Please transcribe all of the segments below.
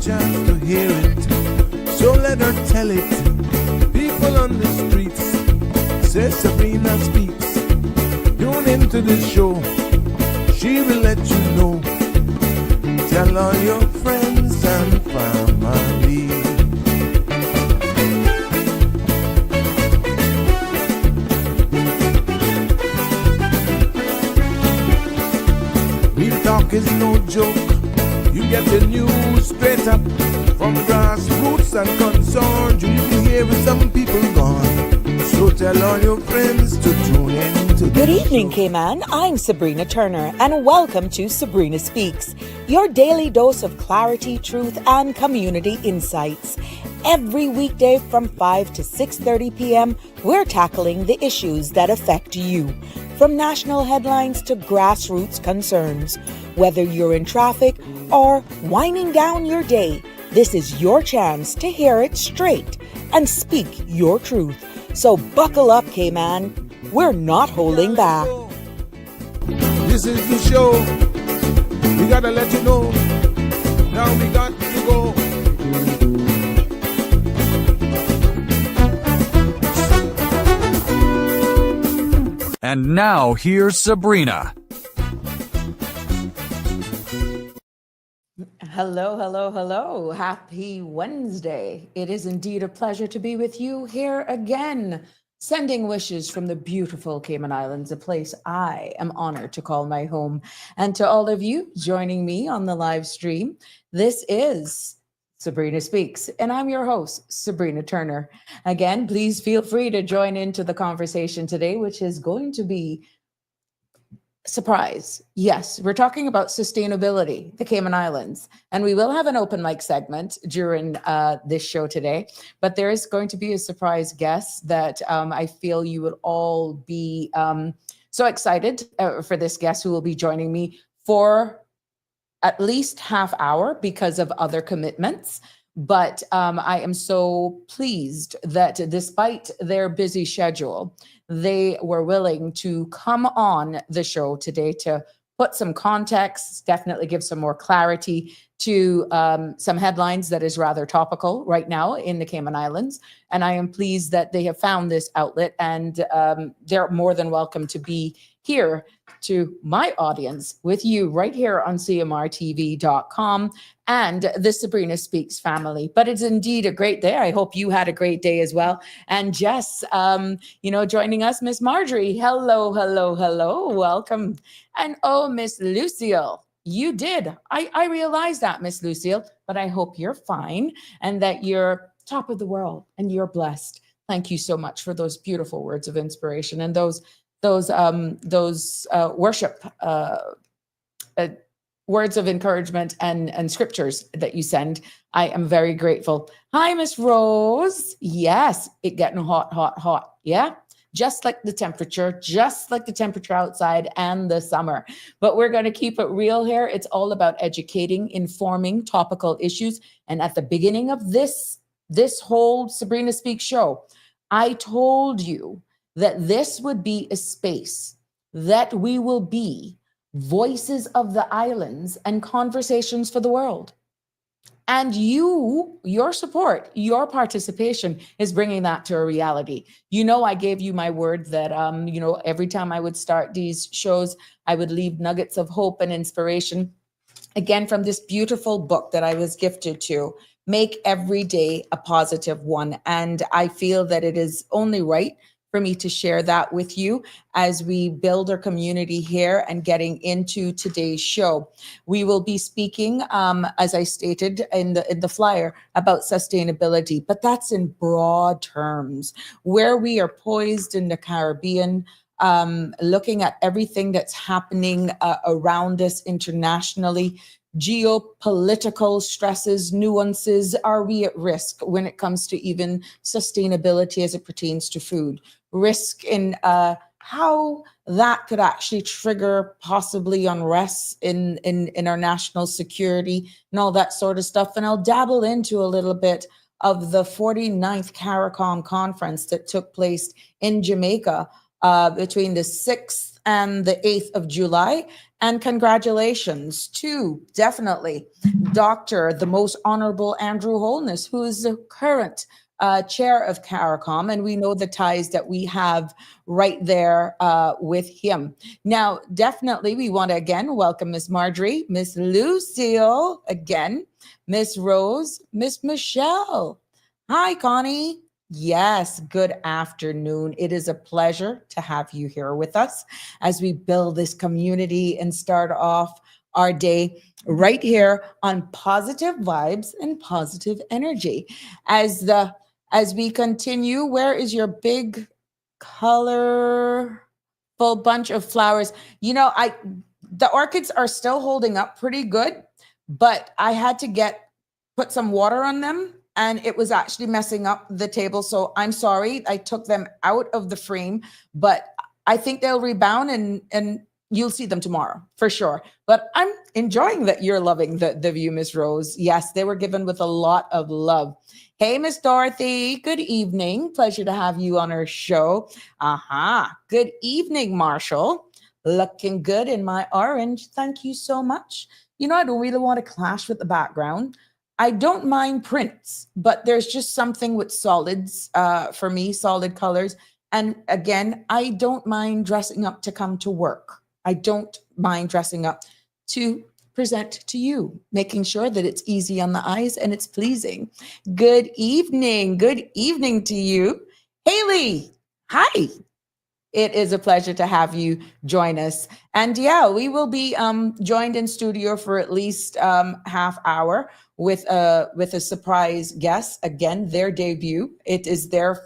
chance to hear it, so let her tell it. People on the streets say Sabrina speaks. Tune into this show, she will let you know. Tell all your friends and family. Real talk is no joke. You get the news straight up from grassroots and concerns. You hear some people gone. So tell all your friends to tune in to Good evening, Cayman. I'm Sabrina Turner, and welcome to Sabrina Speaks, your daily dose of clarity, truth, and community insights. Every weekday from 5 to 6:30 p.m., we're tackling the issues that affect you. From national headlines to grassroots concerns. Whether you're in traffic or winding down your day, this is your chance to hear it straight and speak your truth. So buckle up, Cayman. We're not holding back. This is the show. We gotta let you know. Now we got to go. And now, here's Sabrina. Hello, hello, hello. Happy Wednesday. It is indeed a pleasure to be with you here again. Sending wishes from the beautiful Cayman Islands, a place I am honored to call my home. And to all of you joining me on the live stream, this is Sabrina Speaks, and I'm your host, Sabrina Turner. Again, please feel free to join into the conversation today, which is going to be surprise. Yes, we're talking about sustainability, the Cayman Islands, and we will have an open mic segment during this show today, but there is going to be a surprise guest that I feel you would all be so excited for this guest who will be joining me for at least half hour because of other commitments. But I am so pleased that despite their busy schedule, they were willing to come on the show today to put some context, definitely give some more clarity to some headlines that is rather topical right now in the Cayman Islands. And I am pleased that they have found this outlet, and they're more than welcome to be here to my audience with you right here on cmrtv.com and the Sabrina Speaks family. But it's indeed a great day. I hope you had a great day as well. And Jess, joining us, Miss Marjorie. Hello, hello, hello. Welcome. And oh, Miss Lucille, you did. I realized that, Miss Lucille, but I hope you're fine and that you're top of the world and you're blessed. Thank you so much for those beautiful words of inspiration and those worship words of encouragement and scriptures that you send. I am very grateful. Hi, Miss Rose. Yes, it getting hot, hot, hot. Yeah, just like the temperature outside and the summer. But we're going to keep it real here. It's all about educating, informing topical issues. And at the beginning of this whole Sabrina Speaks show, I told you that this would be a space that we will be voices of the islands and conversations for the world. And your support, your participation is bringing that to a reality. I gave you my word that, every time I would start these shows, I would leave nuggets of hope and inspiration. Again, from this beautiful book that I was gifted to, Make Every Day a Positive One. And I feel that it is only right for me to share that with you as we build our community here and getting into today's show. We will be speaking, as I stated in the flyer, about sustainability, but that's in broad terms. Where we are poised in the Caribbean, looking at everything that's happening around us internationally, geopolitical stresses, nuances. Are we at risk when it comes to even sustainability as it pertains to food? Risk in how that could actually trigger possibly unrest in our national security and all that sort of stuff. And I'll dabble into a little bit of the 49th CARICOM conference that took place in Jamaica between the 6th and the 8th of July. And congratulations to definitely Dr. the Most Honorable Andrew Holness, who is the current chair of CARICOM, and we know the ties that we have right there with him. Now, definitely, we want to again welcome Miss Marjorie, Miss Lucille, again, Miss Rose, Miss Michelle. Hi, Connie. Yes, good afternoon. It is a pleasure to have you here with us as we build this community and start off our day right here on positive vibes and positive energy. As we continue, where is your big colorful bunch of flowers? You know, the orchids are still holding up pretty good, but I had to put some water on them and it was actually messing up the table. So I'm sorry, I took them out of the frame, but I think they'll rebound and you'll see them tomorrow for sure. But I'm enjoying that you're loving the view, Miss Rose. Yes, they were given with a lot of love. Hey, Miss Dorothy, good evening. Pleasure to have you on our show. Good evening, Marshall. Looking good in my orange. Thank you so much. You know, I don't really want to clash with the background. I don't mind prints, but there's just something with solids for me, solid colors. And again, I don't mind dressing up to come to work. I don't mind dressing up to present to you, making sure that it's easy on the eyes and it's pleasing. Good evening. Good evening to you. Haley, hi. It is a pleasure to have you join us. And yeah, we will be joined in studio for at least half hour with a surprise guest. Again, their debut. It is their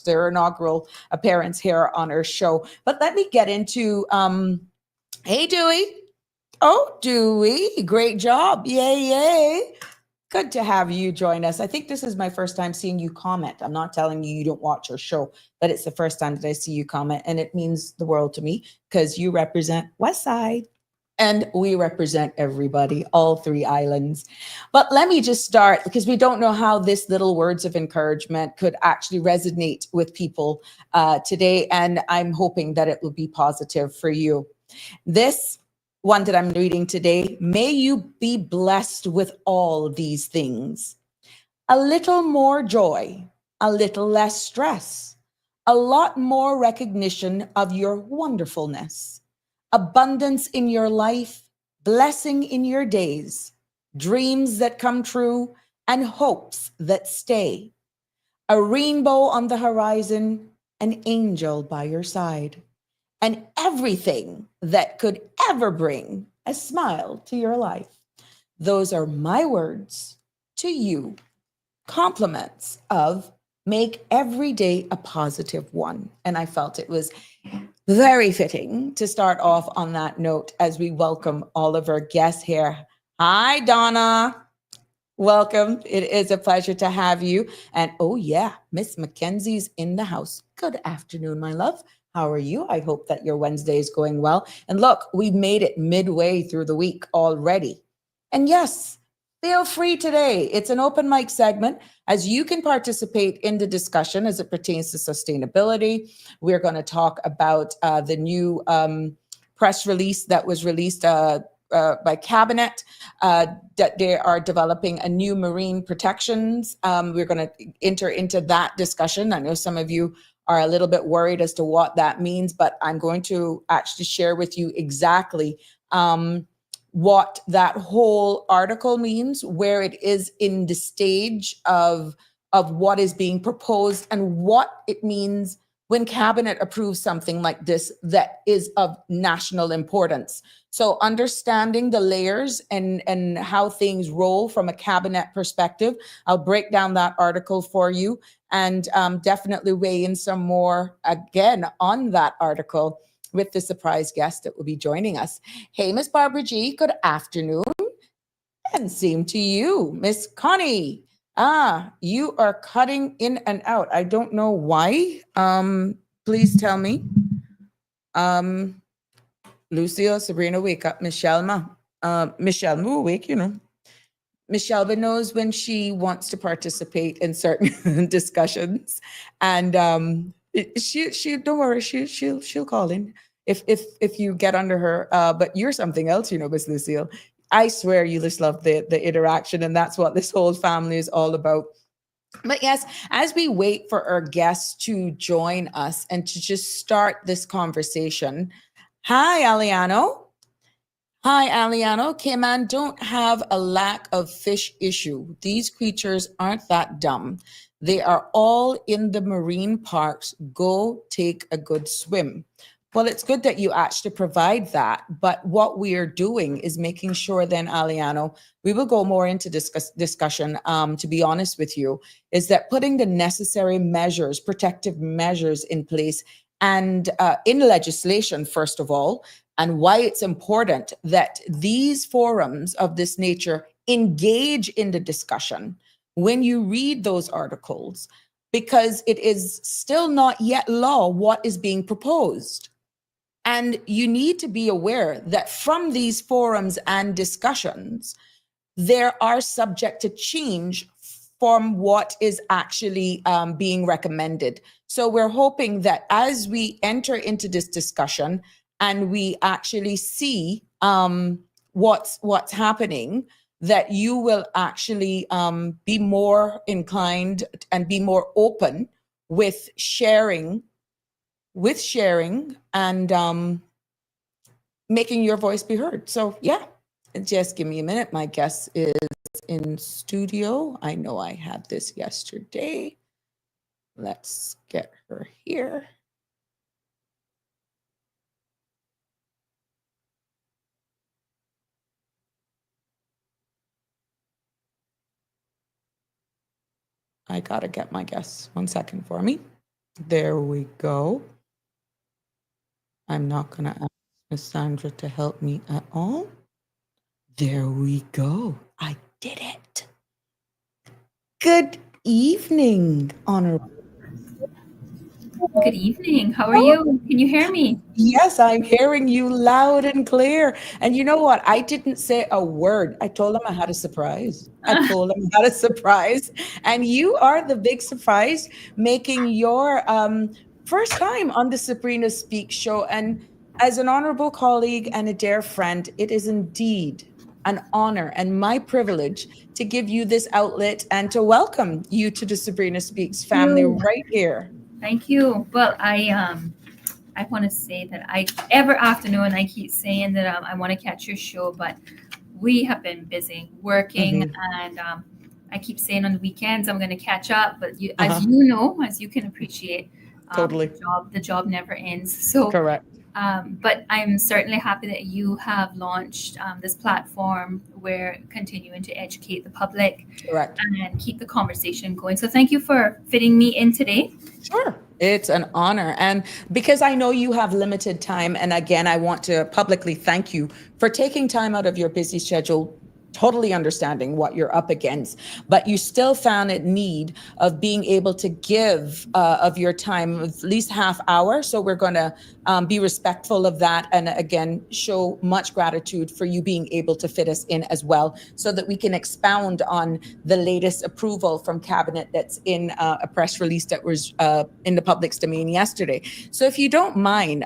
inaugural appearance here on our show. But let me get into, hey, Dewey. Oh, Dewey, great job. Yay, yay. Good to have you join us. I think this is my first time seeing you comment. I'm not telling you don't watch our show, but it's the first time that I see you comment, and it means the world to me because you represent Westside and we represent everybody, all 3 islands. But let me just start because we don't know how this little words of encouragement could actually resonate with people today, and I'm hoping that it will be positive for you. This one that I'm reading today, may you be blessed with all these things. A little more joy, a little less stress, a lot more recognition of your wonderfulness, abundance in your life, blessing in your days, dreams that come true, and hopes that stay. A rainbow on the horizon, an angel by your side, and everything that could ever bring a smile to your life. Those are my words to you. Compliments of make every day a positive one. And I felt it was very fitting to start off on that note as we welcome all of our guests here. Hi, Donna. Welcome. It is a pleasure to have you. And oh yeah, Miss Mackenzie's in the house. Good afternoon, my love. How are you? I hope that your Wednesday is going well. And look, we've made it midway through the week already. And yes, feel free today. It's an open mic segment as you can participate in the discussion as it pertains to sustainability. We're going to talk about the new press release that was released by Cabinet that they are developing a new marine protections. We're going to enter into that discussion. I know some of you are a little bit worried as to what that means, but I'm going to actually share with you exactly what that whole article means, where it is in the stage of what is being proposed and what it means when Cabinet approves something like this that is of national importance. So understanding the layers and how things roll from a Cabinet perspective, I'll break down that article for you and definitely weigh in some more again on that article with the surprise guest that will be joining us. Hey, Miss Barbara G, good afternoon. And same to you, Miss Connie. You are cutting in and out. I don't know why. Please tell me. Lucio, Sabrina, wake up. Michelle Ma awake, you know. Michelle knows when she wants to participate in certain discussions. And She don't worry, she'll call in if you get under her. But you're something else, Miss Lucille. I swear you just love the interaction, and that's what this whole family is all about. But yes, as we wait for our guests to join us and to just start this conversation, hi, Aliano. Hi, Aliano. Cayman don't have a lack of fish issue. These creatures aren't that dumb. They are all in the marine parks. Go take a good swim. Well, it's good that you actually provide that. But what we are doing is making sure then, Aliano, we will go more into discussion, to be honest with you, is that putting the necessary measures, protective measures in place and in legislation, first of all, and why it's important that these forums of this nature engage in the discussion when you read those articles, because it is still not yet law what is being proposed. And you need to be aware that from these forums and discussions, there are subject to change from what is actually being recommended. So we're hoping that as we enter into this discussion and we actually see what's happening, that you will actually be more inclined and be more open with sharing and making your voice be heard. So yeah, just give me a minute. My guest is in studio. I know I had this yesterday. Let's get her here. I gotta get my guest. 1 second for me. There we go. I'm not gonna ask Miss Sandra to help me at all. There we go. I did it. Good evening, Honorable. Good evening. How are you? Can you hear me? Yes, I'm hearing you loud and clear. And you know what? I didn't say a word. I told them I had a surprise. I told them I had a surprise. And you are the big surprise, making your first time on the Sabrina Speaks show. And as an honorable colleague and a dear friend, it is indeed an honor and my privilege to give you this outlet and to welcome you to the Sabrina Speaks family right here. Thank you. Well, I want to say that every afternoon I keep saying that I want to catch your show, but we have been busy working, and I keep saying on the weekends I'm going to catch up. But as you know, as you can appreciate, totally, the job never ends. So correct. But I'm certainly happy that you have launched this platform where continuing to educate the public, correct, and keep the conversation going. So thank you for fitting me in today. Sure. It's an honor. And because I know you have limited time, and again, I want to publicly thank you for taking time out of your busy schedule, totally understanding what you're up against, but you still found it need of being able to give of your time at least half hour. So we're going to be respectful of that. And again, show much gratitude for you being able to fit us in as well, so that we can expound on the latest approval from cabinet that's in a press release that was in the public's domain yesterday. So if you don't mind,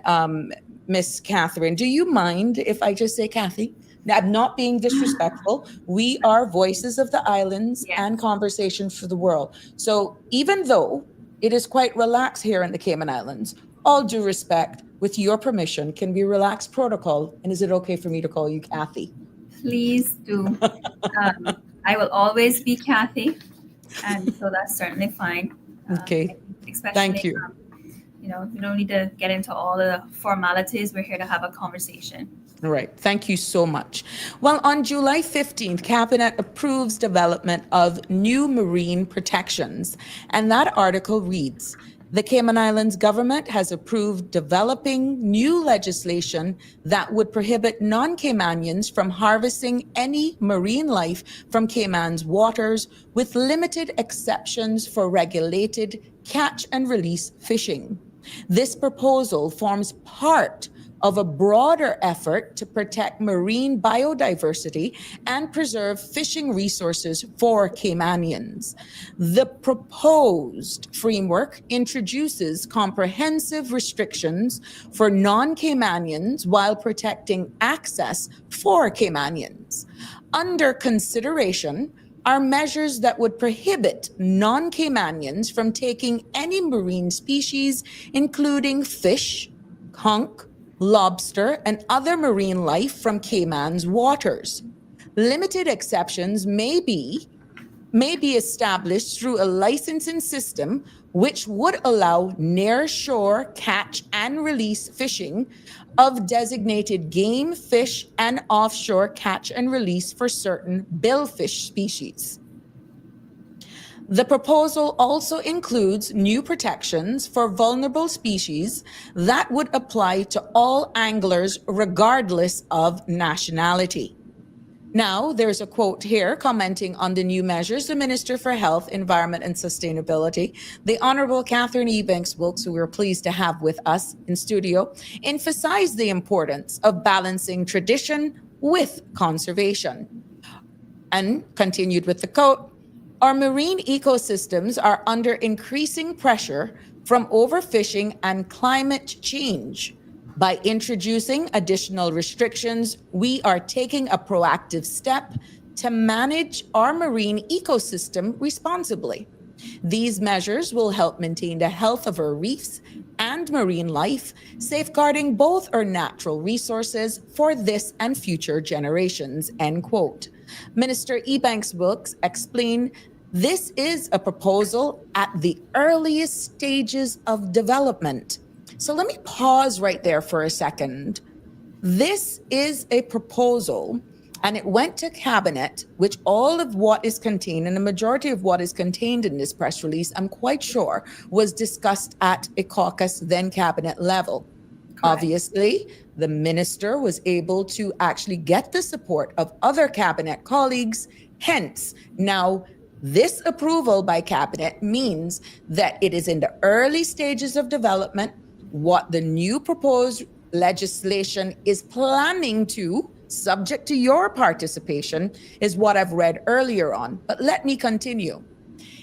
Miss Catherine, do you mind if I just say Kathy? I'm not being disrespectful. We are voices of the islands, yes, and conversation for the world. So even though it is quite relaxed here in the Cayman Islands, all due respect, with your permission, can we relax protocol? And is it okay for me to call you Kathy? Please do. I will always be Kathy. And so that's certainly fine. Okay. Especially, thank you. You don't need to get into all the formalities. We're here to have a conversation. Right. Thank you so much. Well, on July 15th, Cabinet approves development of new marine protections. And that article reads, the Cayman Islands government has approved developing new legislation that would prohibit non-Caymanians from harvesting any marine life from Cayman's waters, with limited exceptions for regulated catch and release fishing. This proposal forms part of a broader effort to protect marine biodiversity and preserve fishing resources for Caymanians. The proposed framework introduces comprehensive restrictions for non-Caymanians while protecting access for Caymanians. Under consideration are measures that would prohibit non-Caymanians from taking any marine species, including fish, conch, lobster, and other marine life from Cayman's waters. Limited exceptions may be established through a licensing system which would allow near-shore catch and release fishing of designated game fish and offshore catch and release for certain billfish species. The proposal also includes new protections for vulnerable species that would apply to all anglers regardless of nationality. Now, there's a quote here commenting on the new measures. The Minister for Health, Environment and Sustainability, the Honourable Catherine Ebanks-Wilkes, who we're pleased to have with us in studio, emphasized the importance of balancing tradition with conservation. And continued with the quote, our marine ecosystems are under increasing pressure from overfishing and climate change. By introducing additional restrictions, we are taking a proactive step to manage our marine ecosystem responsibly. These measures will help maintain the health of our reefs and marine life, safeguarding both our natural resources for this and future generations, end quote. Minister Ebanks-Wilkes explained, this is a proposal at the earliest stages of development. So let me pause right there for a second. This is a proposal, and it went to cabinet, which all of what is contained, and the majority of what is contained in this press release, I'm quite sure, was discussed at a caucus, then cabinet level. Correct. Obviously, the minister was able to actually get the support of other cabinet colleagues. Hence, now this approval by cabinet means that it is in the early stages of development. What the new proposed legislation is planning to, subject to your participation, is what I've read earlier on. But let me continue.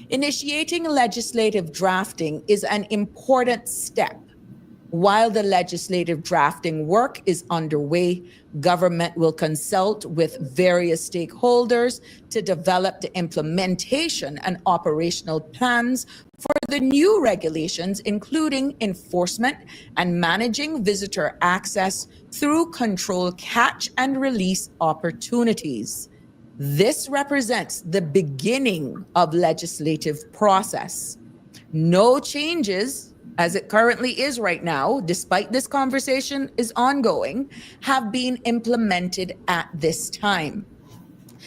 Initiating legislative drafting is an important step. While the legislative drafting work is underway, government will consult with various stakeholders to develop the implementation and operational plans for the new regulations, including enforcement and managing visitor access through controlled catch and release opportunities. This represents the beginning of legislative process. No changes, as it currently is right now, despite this conversation is ongoing, have been implemented at this time.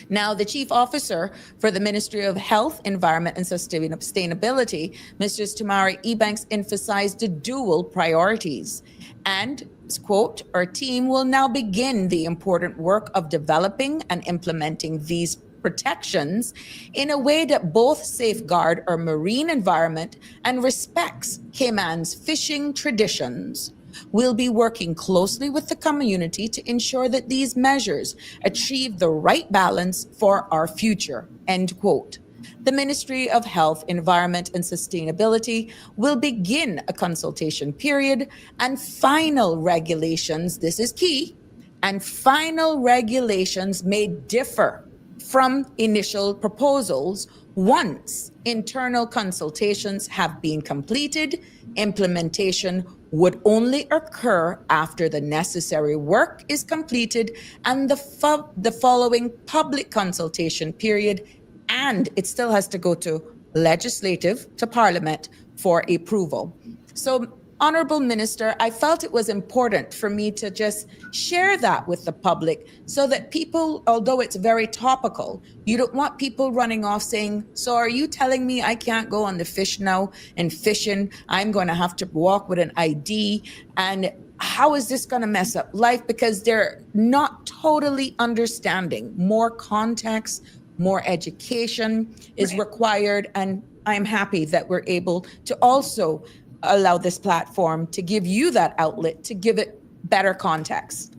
Now, the Chief Officer for the Ministry of Health, Environment and Sustainability, Mrs. Tamara Ebanks, emphasized the dual priorities. And, quote, our team will now begin the important work of developing and implementing these protections in a way that both safeguard our marine environment and respects Cayman's fishing traditions. We'll be working closely with the community to ensure that these measures achieve the right balance for our future, end quote. The Ministry of Health, Environment and Sustainability will begin a consultation period, and final regulations, this is key, and final regulations may differ from initial proposals once internal consultations have been completed. Implementation would only occur after the necessary work is completed and the following public consultation period, and it still has to go to legislative, to Parliament for approval. So, Honorable Minister, I felt it was important for me to just share that with the public so that people, although it's very topical, you don't want people running off saying, so are you telling me I can't go on the fish now and fishing? I'm going to have to walk with an ID. And how is this going to mess up life? Because they're not totally understanding. More context, more education is required. And I'm happy that we're able to also allow this platform to give you that outlet, to give it better context.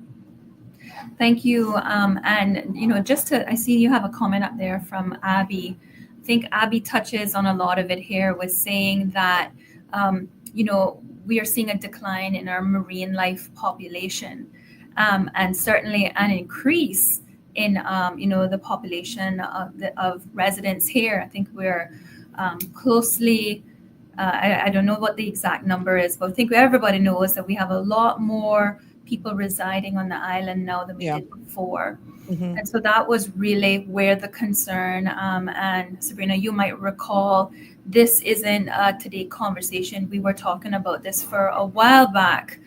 Thank you. And, I see you have a comment up there from Abby. I think Abby touches on a lot of it here with saying that, we are seeing a decline in our marine life population, and certainly an increase in, the population of residents here. I think we're closely, I don't know what the exact number is, but I think everybody knows that we have a lot more people residing on the island now than we did before. Mm-hmm. And so that was really where the concern, and Sabrina, you might recall, this isn't a today conversation. We were talking about this for a while back,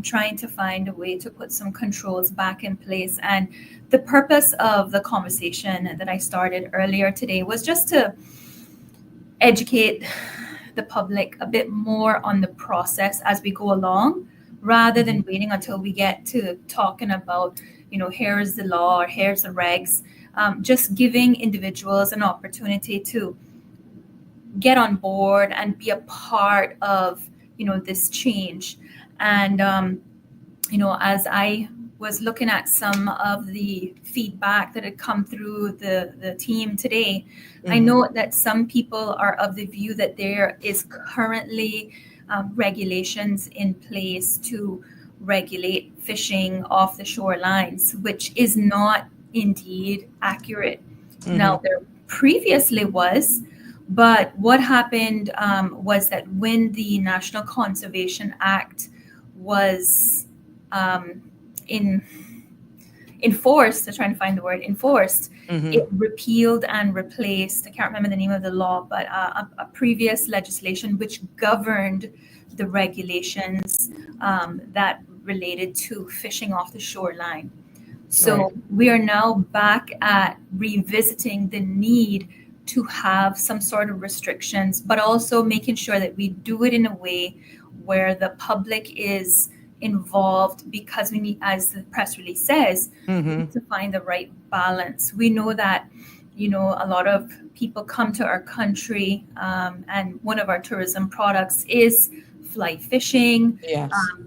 trying to find a way to put some controls back in place. And the purpose of the conversation that I started earlier today was just to educate the public a bit more on the process as we go along, rather than waiting until we get to talking about, here's the law or here's the regs. Just giving individuals an opportunity to get on board and be a part of, this change. And, as I was looking at some of the feedback that had come through the team today, I know that some people are of the view that there is currently regulations in place to regulate fishing off the shorelines, which is not indeed accurate. Now, there previously was, but what happened was that when the National Conservation Act was enforced, I'm trying to find the word, enforced, it repealed and replaced, I can't remember the name of the law, but a previous legislation which governed the regulations that related to fishing off the shoreline. So we are now back at revisiting the need to have some sort of restrictions, but also making sure that we do it in a way where the public is involved, because we need, as the press release says, we need to find the right balance. We know that, a lot of people come to our country, and one of our tourism products is fly fishing,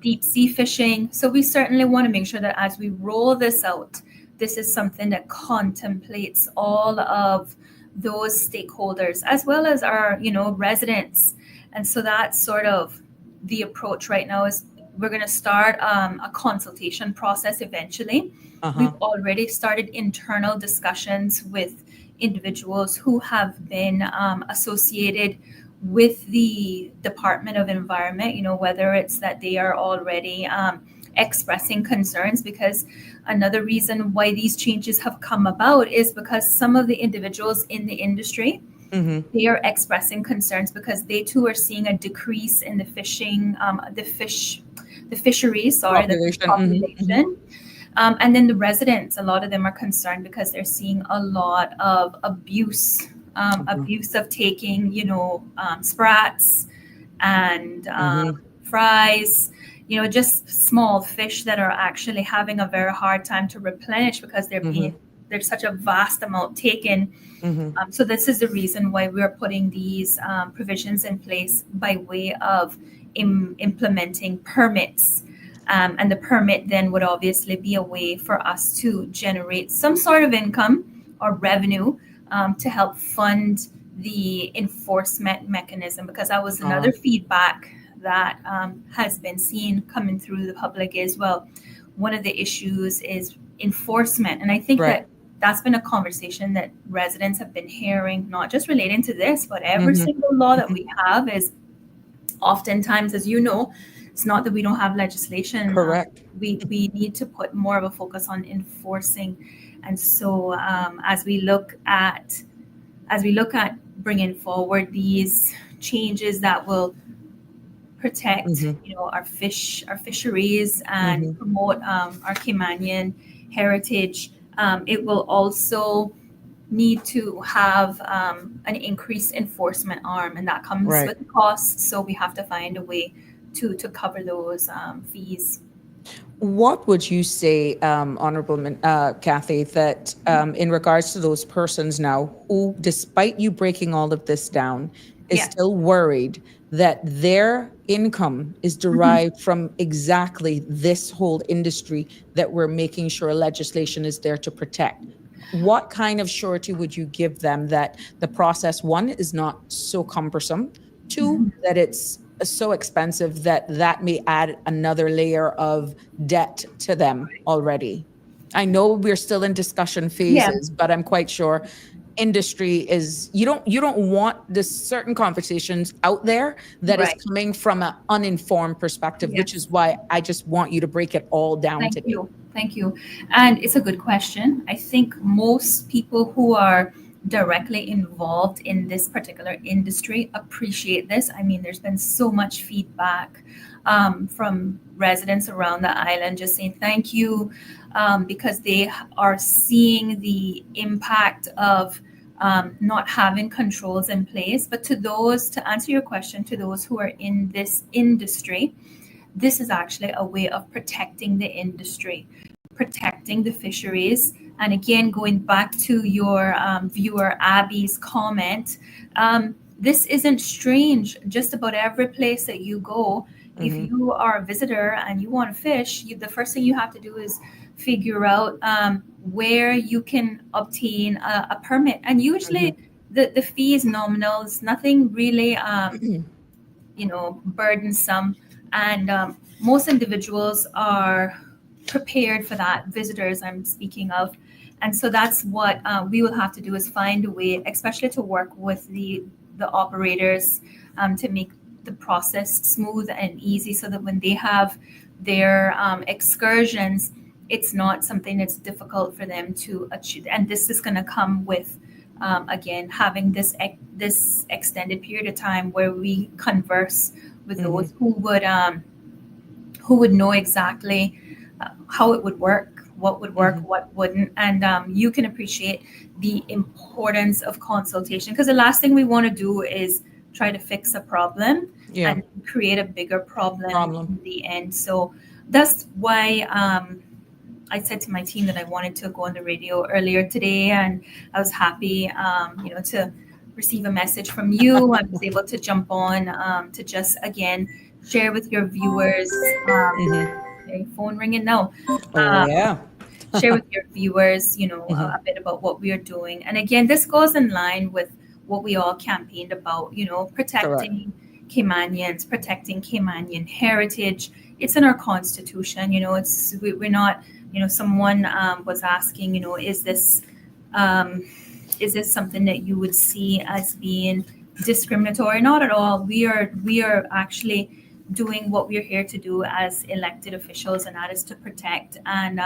deep sea fishing. So we certainly want to make sure that as we roll this out, this is something that contemplates all of those stakeholders as well as our, residents. And so that's sort of the approach right now. Is we're going to start a consultation process eventually. We've already started internal discussions with individuals who have been associated with the Department of Environment, whether it's that they are already expressing concerns, because another reason why these changes have come about is because some of the individuals in the industry, they are expressing concerns because they too are seeing a decrease in the fishing, the fisheries, the population. And then the residents, a lot of them are concerned because they're seeing a lot of abuse of taking, sprats and fries, just small fish that are actually having a very hard time to replenish because there's such a vast amount taken. So this is the reason why we're putting these provisions in place by way of implementing permits. And the permit then would obviously be a way for us to generate some sort of income or revenue to help fund the enforcement mechanism, because that was another feedback that has been seen coming through the public as well. One of the issues is enforcement. And I think that's been a conversation that residents have been hearing, not just relating to this, but every single law that we have is oftentimes, as you know, it's not that we don't have legislation. Correct. We need to put more of a focus on enforcing. And so as we look at bringing forward these changes that will protect, our fisheries and promote our Caymanian heritage, it will also need to have an increased enforcement arm, and that comes with costs. So we have to find a way to cover those fees. What would you say, Kathy, that in regards to those persons now who, despite you breaking all of this down, is Yeah. still worried that their income is derived from exactly this whole industry that we're making sure legislation is there to protect? What kind of surety would you give them that the process, one, is not so cumbersome, two, that it's so expensive that that may add another layer of debt to them already? I know we're still in discussion Yeah. phases, but I'm quite sure industry is, you don't want this certain conversations out there that is Right. coming from an uninformed perspective, which is Yes. why I just want you to break it all down Thank today. you. Thank you. And it's a good question. I think most people who are directly involved in this particular industry appreciate this. I mean, there's been so much feedback from residents around the island just saying thank you, because they are seeing the impact of not having controls in place. But to those, to answer your question, to those who are in this industry, this is actually a way of protecting the industry, protecting the fisheries. And again, going back to your viewer Abby's comment, this isn't strange. Just about every place that you go, if you are a visitor and you want to fish, the first thing you have to do is figure out where you can obtain a permit. And usually the fee is nominal. It's nothing really burdensome, and most individuals are prepared for that, visitors I'm speaking of. And so that's what we will have to do, is find a way, especially to work with the operators, to make the process smooth and easy, so that when they have their excursions, it's not something that's difficult for them to achieve. And this is going to come with again, having this extended period of time where we converse with those who would know exactly how it would work, what would work, what wouldn't. And you can appreciate the importance of consultation, because the last thing we want to do is try to fix a problem and create a bigger problem in the end. So that's why I said to my team that I wanted to go on the radio earlier today, and I was happy, to receive a message from you. I was able to jump on to just again share with your viewers. Okay, phone ringing now. Share with your viewers, a bit about what we are doing. And again, this goes in line with what we all campaigned about. Protecting Caymanians, protecting Caymanian heritage. It's in our constitution. We're not. Someone was asking, is this something that you would see as being discriminatory? Not at all. We are actually doing what we're here to do as elected officials, and that is to protect. And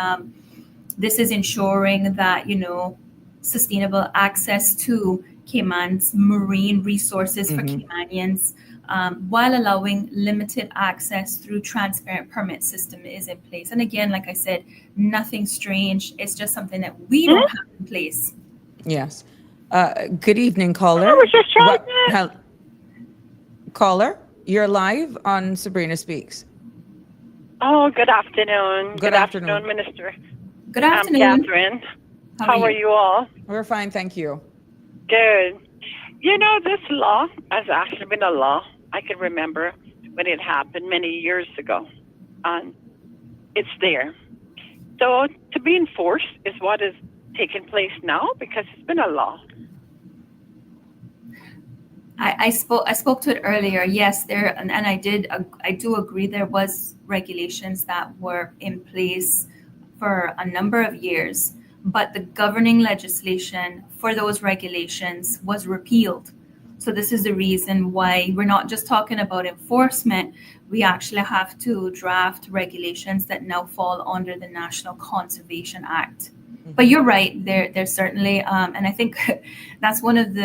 this is ensuring that sustainable access to Cayman's marine resources for Caymanians, while allowing limited access through transparent permit system is in place. And again, like I said, nothing strange. It's just something that we don't have in place. Yes. Good evening, caller. I was just trying Caller, you're live on Sabrina Speaks. Oh, good afternoon. Good afternoon, Minister. Good afternoon. I'm Catherine. How are you all? We're fine, thank you. Good. This law has actually been a law. I can remember when it happened many years ago. And it's there. So to be enforced is what is taking place now, because it's been a law. I spoke to it earlier. Yes, and I do agree there was regulations that were in place for a number of years, but the governing legislation for those regulations was repealed. So this is the reason why we're not just talking about enforcement. We actually have to draft regulations that now fall under the National Conservation Act. But you're right, there's certainly, and I think that's one of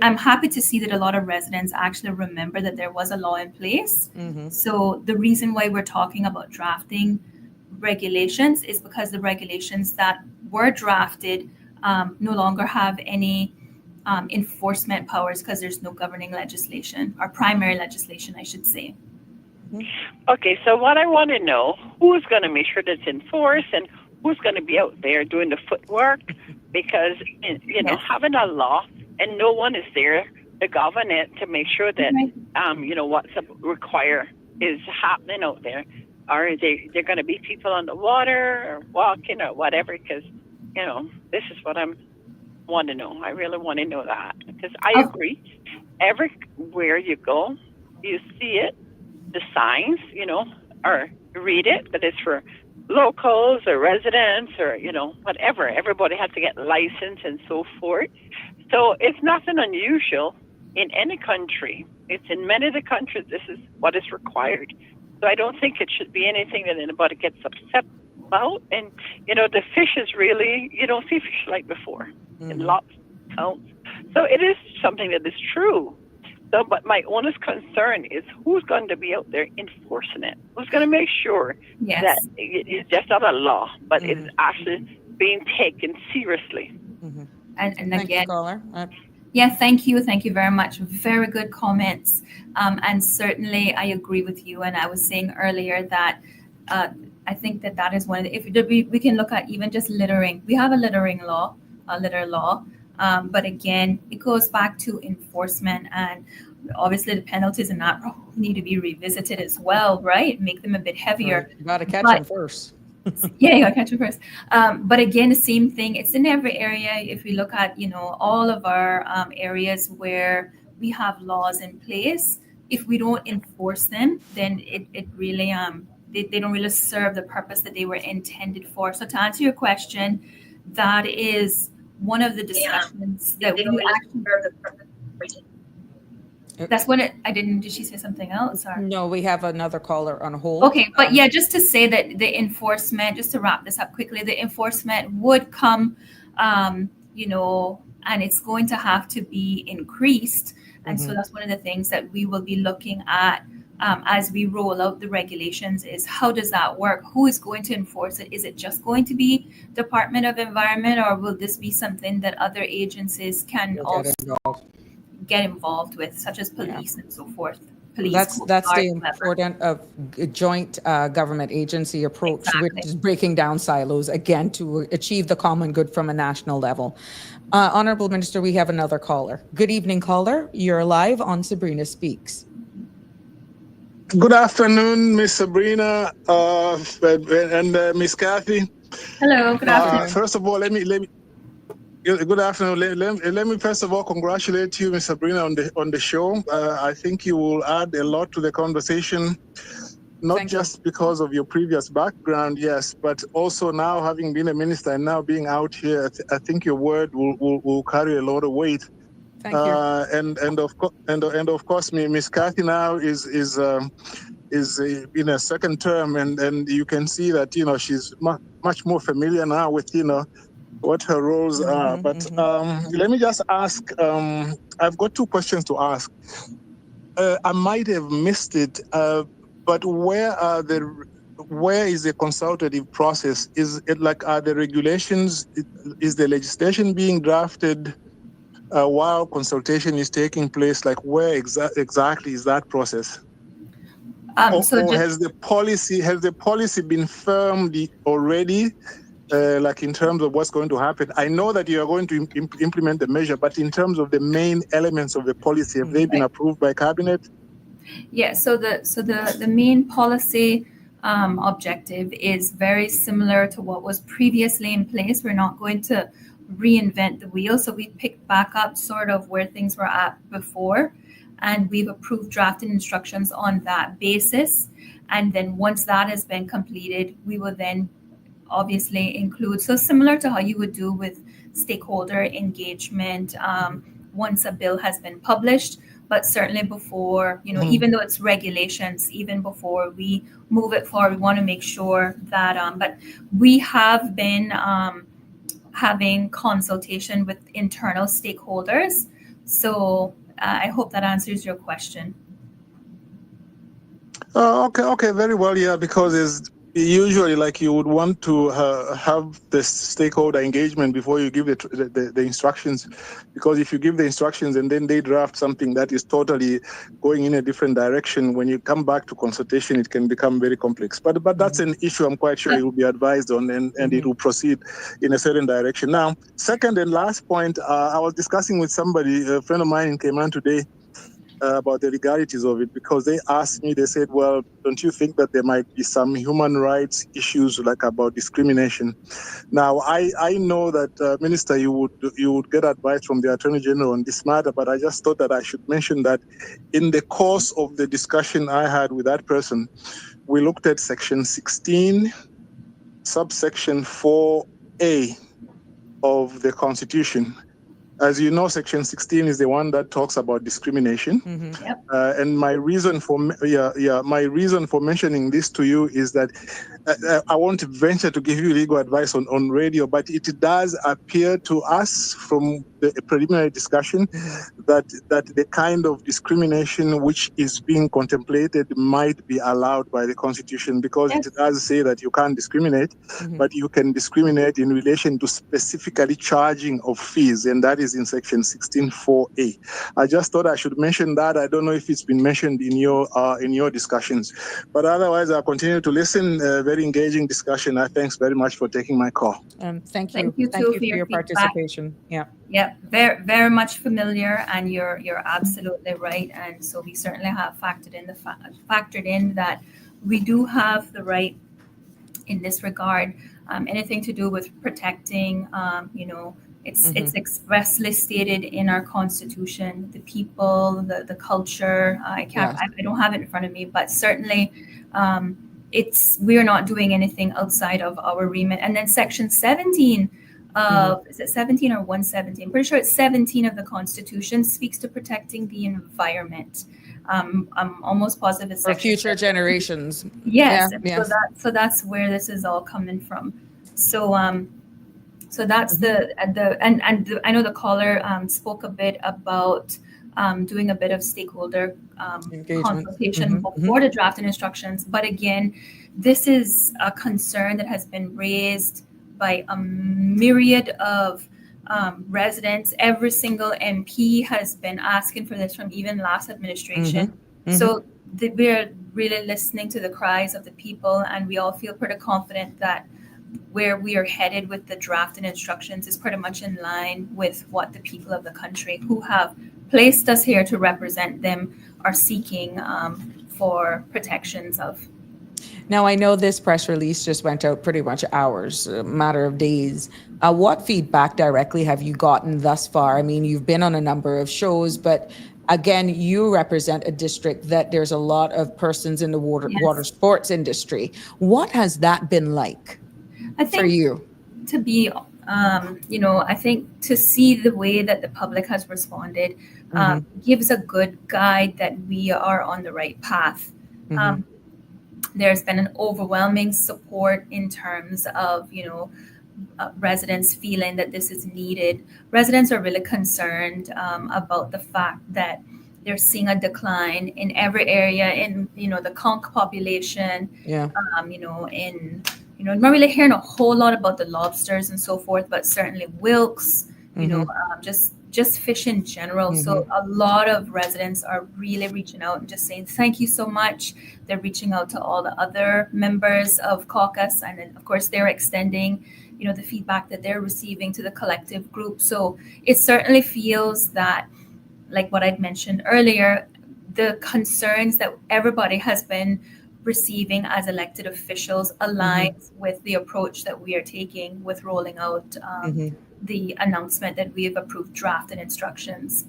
I'm happy to see that a lot of residents actually remember that there was a law in place. So the reason why we're talking about drafting regulations is because the regulations that were drafted no longer have any enforcement powers, because there's no governing legislation, or primary legislation, I should say. Okay, so what I want to know, who's going to make sure that's enforced and who's going to be out there doing the footwork? Because, having a law and no one is there to govern it to make sure that, what's required is happening out there. Are they're going to be people on the water or walking or whatever? Because, this is what I'm want to know. I really want to know that because I agree. Everywhere you go, you see it, the signs, or read it, but it's for locals or residents or, whatever. Everybody has to get licensed and so forth. So it's nothing unusual in any country. It's in many of the countries, this is what is required. So I don't think it should be anything that anybody gets upset about. And, the fish is really, you don't see fish like before in lots of counts. So it is something that is true. So, but my honest concern is who's going to be out there enforcing it? Who's going to make sure that it's just not a law, but it is actually being taken seriously? And Thank again, you, caller. yeah, thank you very much. Very good comments, and certainly I agree with you. And I was saying earlier that I think that is one of the, if we can look at even just littering. We have a littering law, a litter law. But again, it goes back to enforcement, and obviously the penalties and that need to be revisited as well, right? Make them a bit heavier. You got to catch them first. Yeah, you got to catch them first. But again, the same thing. It's in every area. If we look at, all of our areas where we have laws in place, if we don't enforce them, then it really they don't really serve the purpose that they were intended for. So to answer your question, that is one of the discussions that we actually. That's what did she say something else? Or? No, we have another caller on hold. Okay, but yeah, just to say that the enforcement, just to wrap this up quickly, the enforcement would come, and it's going to have to be increased. And so that's one of the things that we will be looking at as we roll out the regulations is how does that work? Who is going to enforce it? Is it just going to be Department of Environment, or will this be something that other agencies can also get involved with, such as police and so forth? Police, that's the important of joint government agency approach, which is breaking down silos again to achieve the common good from a national level. Honorable Minister, we have another caller. Good evening, caller. You're live on Sabrina Speaks. Good afternoon, Miss Sabrina and Miss Kathy. Hello. Good afternoon. First of all, let me. Good afternoon. Let me first of all congratulate you, Miss Sabrina, on the show. I think you will add a lot to the conversation, not just because of your previous background, yes, but also now having been a minister and now being out here. I think your word will carry a lot of weight. Thank you. And of course, Miss Kathy now is in a second term, and you can see that she's much more familiar now with what her roles are. But let me just ask. I've got two questions to ask. I might have missed it, but where is the consultative process? Is it are the regulations? Is the legislation being drafted while consultation is taking place? Where exactly is that process? Or has the policy been firmed already? In terms of what's going to happen, I know that you are going to implement the measure, but in terms of the main elements of the policy, have they been approved by cabinet? Yeah. So the main policy objective is very similar to what was previously in place. We're not going to reinvent the wheel. So we picked back up sort of where things were at before, and we've approved drafting instructions on that basis. And then once that has been completed, we will then obviously include, so similar to how you would do with stakeholder engagement once a bill has been published, but certainly before, even though it's regulations, even before we move it forward, we want to make sure that, but we have been having consultation with internal stakeholders. So I hope that answers your question. Okay, very well, yeah, because usually, like, you would want to have the stakeholder engagement before you give the instructions, because if you give the instructions and then they draft something that is totally going in a different direction, when you come back to consultation, it can become very complex. But that's an issue I'm quite sure it will be advised on, and it will proceed in a certain direction. Now, second and last point, I was discussing with somebody, a friend of mine in Cayman today, about the legalities of it, because they asked me, they said, well, don't you think that there might be some human rights issues, like about discrimination? Now, I know that, Minister, you would get advice from the Attorney General on this matter, but I just thought that I should mention that in the course of the discussion I had with that person, we looked at Section 16, subsection 4A of the Constitution. As you know, Section 16 is the one that talks about discrimination. Yep. And my reason for mentioning this to you is that I won't venture to give you legal advice on radio, but it does appear to us from the preliminary discussion that the kind of discrimination which is being contemplated might be allowed by the Constitution, because Yes. it does say that you can't discriminate, but you can discriminate in relation to specifically charging of fees, and that is in Section 16(4)(a). I just thought I should mention that. I don't know if it's been mentioned in your discussions, but otherwise I'll continue to listen. Very engaging discussion. Thanks very much for taking my call. Thank you. Thank you Thank too you for for your feedback. participation. Yeah. Yeah, very, very much familiar, and you're absolutely right. And so we certainly have factored in that we do have the right in this regard. Anything to do with protecting, it's expressly stated in our Constitution, the people, the culture. I don't have it in front of me, but certainly we are not doing anything outside of our remit. And then Section 17 of, is it 17 or 117? I'm pretty sure it's 17 of the Constitution speaks to protecting the environment. I'm almost positive it's For Section future 17. generations. Yes. Yeah, yes. So that's where this is all coming from. So that's and I know the caller spoke a bit about doing a bit of stakeholder consultation before the draft and instructions. But again, this is a concern that has been raised by a myriad of residents. Every single MP has been asking for this from even last administration. So we're really listening to the cries of the people, and we all feel pretty confident that where we are headed with the draft and instructions is pretty much in line with what the people of the country who have placed us here to represent them are seeking for protections of. Now, I know this press release just went out pretty much hours, a matter of days. What feedback directly have you gotten thus far? I mean, you've been on a number of shows, but again, you represent a district that there's a lot of persons in the water sports industry. What has that been like for you? To be, I think to see the way that the public has responded gives a good guide that we are on the right path. There's been an overwhelming support in terms of, residents feeling that this is needed. Residents are really concerned about the fact that they're seeing a decline in every area in, the conch population. Yeah. Not really hearing a whole lot about the lobsters and so forth, but certainly wilks, just fish in general. So a lot of residents are really reaching out and just saying, thank you so much. They're reaching out to all the other members of caucus. And then, of course, they're extending, the feedback that they're receiving to the collective group. So it certainly feels that, like what I'd mentioned earlier, the concerns that everybody has been receiving as elected officials aligns with the approach that we are taking with rolling out the announcement that we have approved draft and instructions.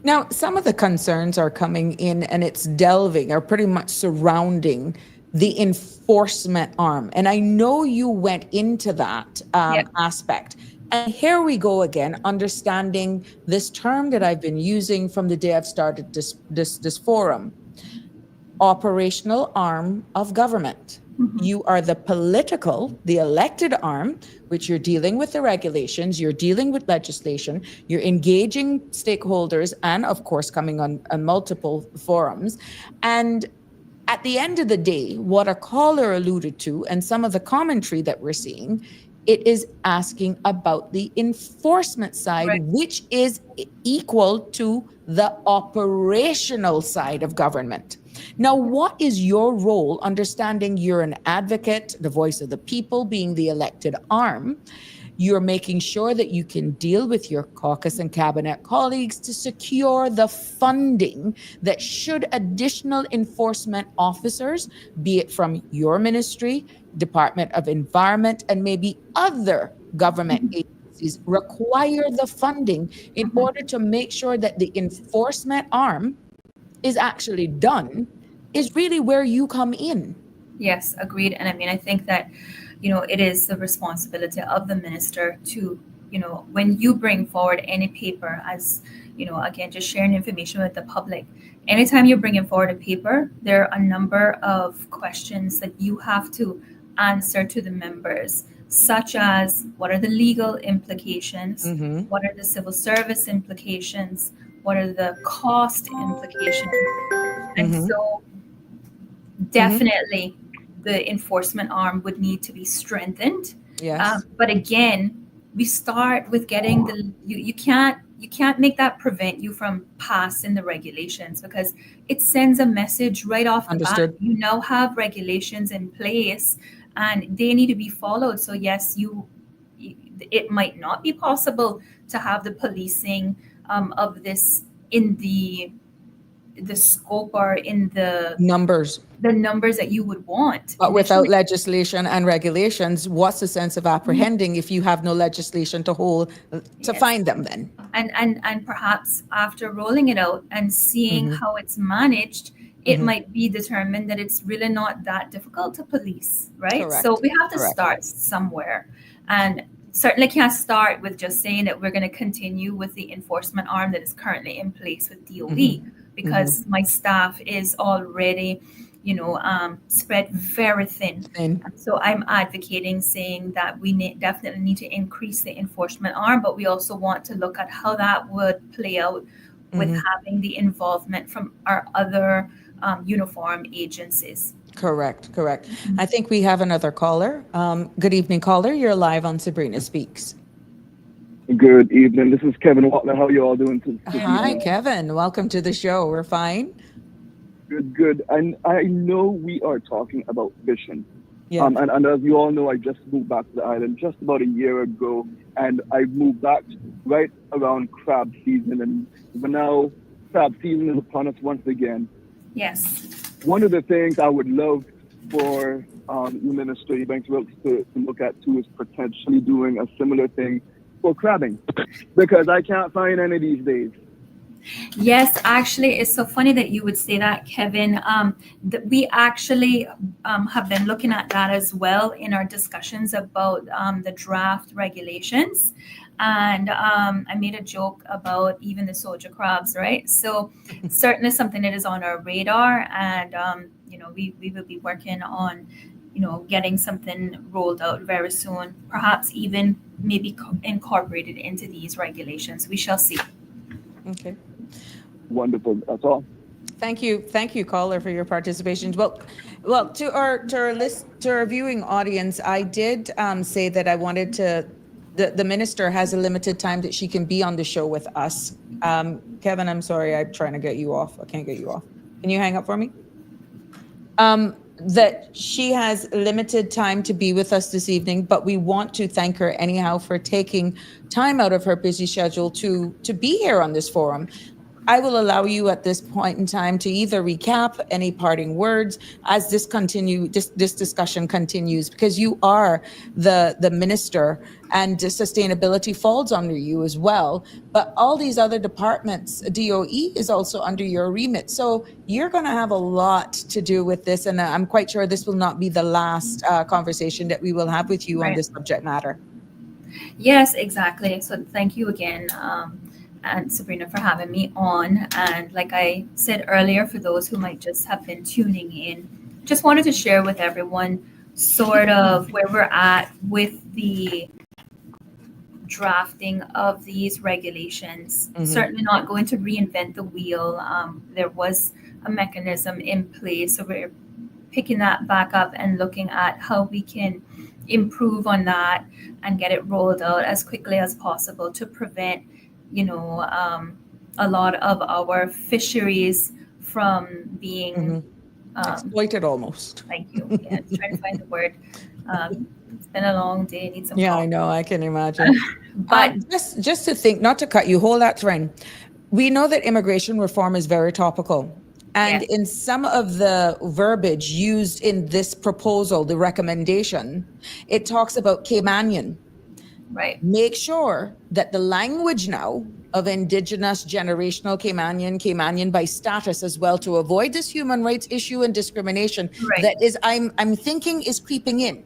Now, some of the concerns are coming in and it's delving or pretty much surrounding the enforcement arm. And I know you went into that aspect. And here we go again, understanding this term that I've been using from the day I've started this forum. Operational arm of government. You are the the elected arm, which you're dealing with the regulations, you're dealing with legislation, you're engaging stakeholders, and of course, coming on multiple forums. And at the end of the day, what a caller alluded to, and some of the commentary that we're seeing, it is asking about the enforcement side, Right. which is equal to the operational side of government. Now, what is your role, understanding you're an advocate, the voice of the people, being the elected arm? You're making sure that you can deal with your caucus and cabinet colleagues to secure the funding that should additional enforcement officers, be it from your ministry, Department of Environment, and maybe other government agencies, require the funding in order to make sure that the enforcement arm is actually done, is really where you come in. Yes, agreed. And I mean, I think that, it is the responsibility of the minister to, when you bring forward any paper, as, again, just sharing information with the public, anytime you're bringing forward a paper, there are a number of questions that you have to answer to the members, such as what are the legal implications? What are the civil service implications? What are the cost implications? And so definitely the enforcement arm would need to be strengthened. Yes. But again, we start with getting you can't make that prevent you from passing the regulations, because it sends a message right off the Understood. bat. You now have regulations in place and they need to be followed. So yes, it might not be possible to have the policing of this in the scope or in the Numbers. That you would want. But without legislation and regulations, what's the sense of apprehending if you have no legislation to hold to find them then? And perhaps after rolling it out and seeing how it's managed, it might be determined that it's really not that difficult to police, right? Correct. So we have to start somewhere, and certainly can't start with just saying that we're going to continue with the enforcement arm that is currently in place with DOE, because my staff is already, spread very thin. So I'm advocating, saying that we definitely need to increase the enforcement arm, but we also want to look at how that would play out with having the involvement from our other uniform agencies. Correct. I think we have another caller. Good evening, caller. You're live on Sabrina Speaks. Good evening. This is Kevin Waltner. How are you all doing? Hi, Kevin. Welcome to the show. We're fine. Good. And I know we are talking about fishing. Yeah. And as you all know, I just moved back to the island just about a year ago, and I moved back right around crab season, and now crab season is upon us once again. Yes. One of the things I would love for the ministry, Banks Wilkes, to look at too is potentially doing a similar thing for crabbing, because I can't find any these days. Yes, actually, it's so funny that you would say that, Kevin. We actually have been looking at that as well in our discussions about the draft regulations. And I made a joke about even the soldier crabs, right? So certainly something that is on our radar. And, we will be working on, getting something rolled out very soon, perhaps even maybe incorporated into these regulations. We shall see. Okay. Wonderful. That's all. Thank you, caller, for your participation. Well, to our viewing audience, I did say that I wanted to. The minister has a limited time that she can be on the show with us. Kevin, I'm sorry, I'm trying to get you off. I can't get you off. Can you hang up for me? That she has limited time to be with us this evening, but we want to thank her anyhow for taking time out of her busy schedule to be here on this forum. I will allow you at this point in time to either recap any parting words as this discussion continues, because you are the minister and sustainability falls under you as well. But all these other departments, DOE is also under your remit. So you're going to have a lot to do with this. And I'm quite sure this will not be the last conversation that we will have with you on this subject matter. Yes, exactly. So thank you again. And Sabrina, for having me on. And like I said earlier, for those who might just have been tuning in, just wanted to share with everyone sort of where we're at with the drafting of these regulations. Mhm. Certainly not going to reinvent the wheel. There was a mechanism in place, so we're picking that back up and looking at how we can improve on that and get it rolled out as quickly as possible to prevent, a lot of our fisheries from being Exploited almost. thank you. Yeah, trying to find the word. It's been a long day. Need some Yeah, I coffee. know. I can imagine. But just to think, not to cut you, hold that thread. We know that immigration reform is very topical. And Yes. in some of the verbiage used in this proposal, the recommendation, it talks about Caymanian. right. Make sure that the language now of indigenous generational Caymanian by status as well, to avoid this human rights issue and discrimination Right. that is, I'm thinking is creeping in.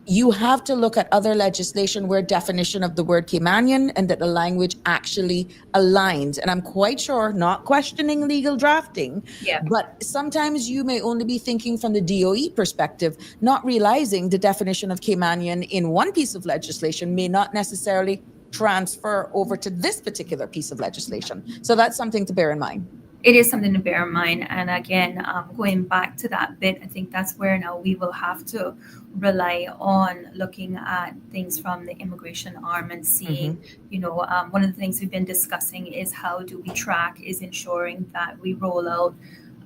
You have to look at other legislation where definition of the word Caymanian and that the language actually aligns. And I'm quite sure, not questioning legal drafting, Yeah. but sometimes you may only be thinking from the DOE perspective, not realizing the definition of Caymanian in one piece of legislation may not necessarily transfer over to this particular piece of legislation. So that's something to bear in mind. It is something to bear in mind. And again, going back to that bit, I think that's where now we will have to rely on looking at things from the immigration arm and seeing, one of the things we've been discussing is how do we track, is ensuring that we roll out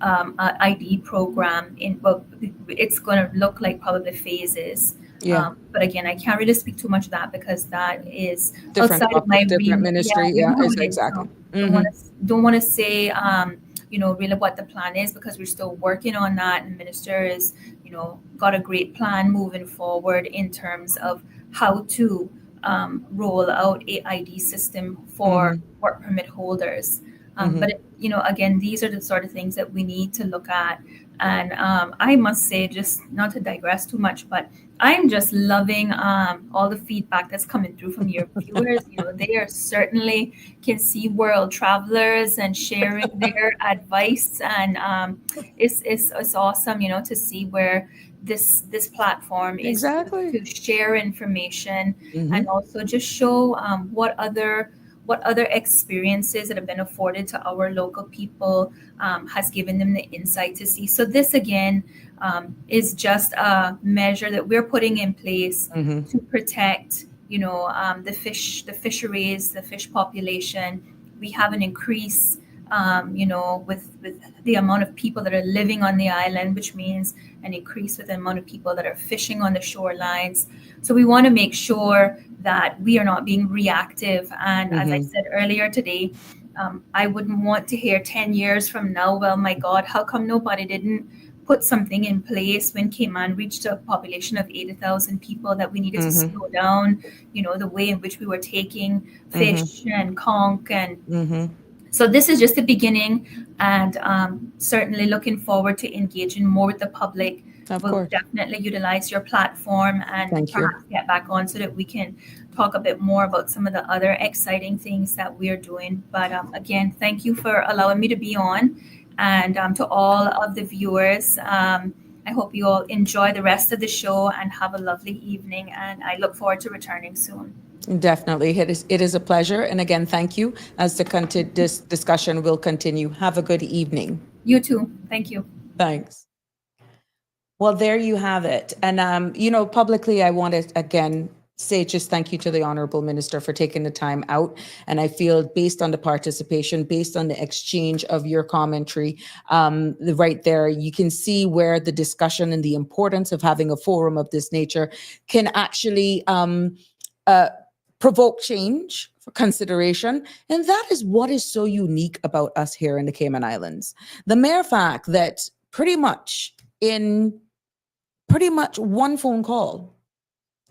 an ID program it's going to look like probably phases. Yeah. But again, I can't really speak too much of that because that is Different outside of my topic, different ministry. Yeah, remit. exactly. So don't want to say, really what the plan is because we're still working on that. And the minister is, got a great plan moving forward in terms of how to roll out a ID system for work permit holders. But, again, these are the sort of things that we need to look at. And I must say, just not to digress too much, but I'm just loving all the feedback that's coming through from your viewers. They are certainly can see world travelers and sharing their advice. And it's awesome, to see where this platform is Exactly. to share information and also just show what other experiences that have been afforded to our local people has given them the insight to see. So this again is just a measure that we're putting in place to protect, the fisheries, the fish population. We have an increase, with the amount of people that are living on the island, which means an increase with the amount of people that are fishing on the shorelines. So we want to make sure that we are not being reactive. And as I said earlier today, I wouldn't want to hear 10 years from now, well, my God, how come nobody didn't put something in place when Cayman reached a population of 80,000 people that we needed to slow down, the way in which we were taking fish and conch and so this is just the beginning, and certainly looking forward to engaging more with the public. We'll definitely utilize your platform and perhaps get back on so that we can talk a bit more about some of the other exciting things that we're doing. But again, thank you for allowing me to be on. And to all of the viewers, I hope you all enjoy the rest of the show and have a lovely evening. And I look forward to returning soon. Definitely. It is a pleasure. And again, thank you. As this discussion will continue. Have a good evening. You too. Thank you. Thanks. Well, there you have it. And, publicly, I want to, again, say just thank you to the Honorable Minister for taking the time out. And I feel based on the participation, based on the exchange of your commentary, right there, you can see where the discussion and the importance of having a forum of this nature can actually provoke change for consideration. And that is what is so unique about us here in the Cayman Islands. The mere fact that pretty much one phone call,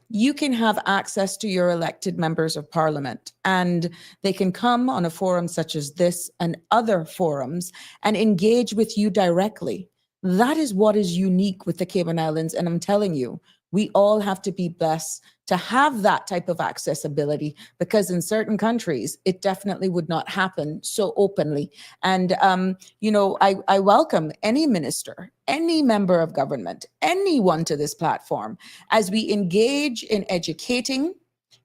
you can have access to your elected members of parliament, and they can come on a forum such as this and other forums and engage with you directly. That is what is unique with the Cayman Islands. And I'm telling you, we all have to be blessed to have that type of accessibility, because in certain countries, it definitely would not happen so openly. And, I welcome any minister, any member of government, anyone to this platform as we engage in educating,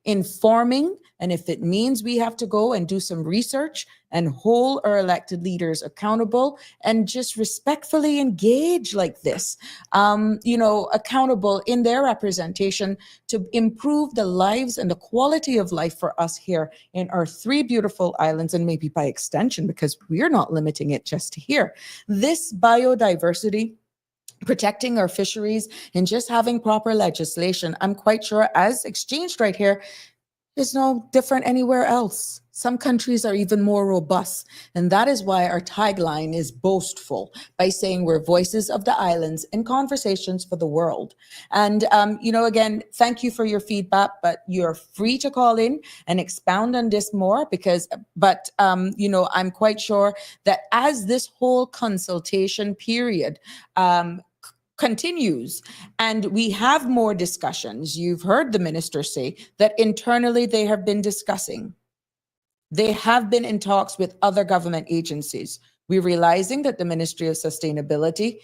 informing. And if it means we have to go and do some research and hold our elected leaders accountable and just respectfully engage like this, accountable in their representation to improve the lives and the quality of life for us here in our 3 beautiful islands, and maybe by extension, because we're not limiting it just to here. This biodiversity, protecting our fisheries, and just having proper legislation, I'm quite sure, as exchanged right here, is no different anywhere else. Some countries are even more robust. And that is why our tagline is boastful, by saying we're voices of the islands in conversations for the world. And, again, thank you for your feedback, but you're free to call in and expound on this more I'm quite sure that as this whole consultation period, continues and we have more discussions. You've heard the minister say that internally they have been discussing. They have been in talks with other government agencies. We're realizing that the Ministry of Sustainability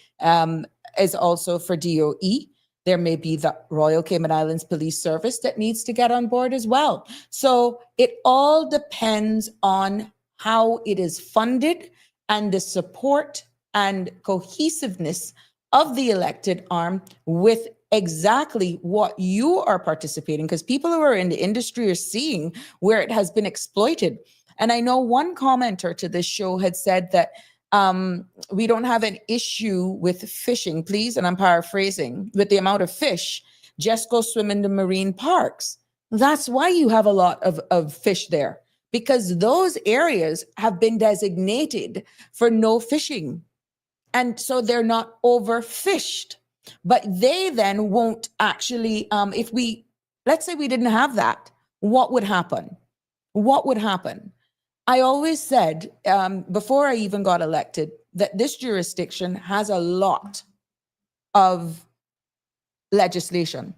is also for DOE. There may be the Royal Cayman Islands Police Service that needs to get on board as well. So it all depends on how it is funded and the support and cohesiveness of the elected arm with exactly what you are participating, because people who are in the industry are seeing where it has been exploited. And I know one commenter to this show had said that we don't have an issue with fishing, please, and I'm paraphrasing, with the amount of fish, just go swim in the marine parks. That's why you have a lot of fish there, because those areas have been designated for no fishing. And so they're not overfished, but they then won't actually, let's say we didn't have that, what would happen? What would happen? I always said, before I even got elected, that this jurisdiction has a lot of legislation.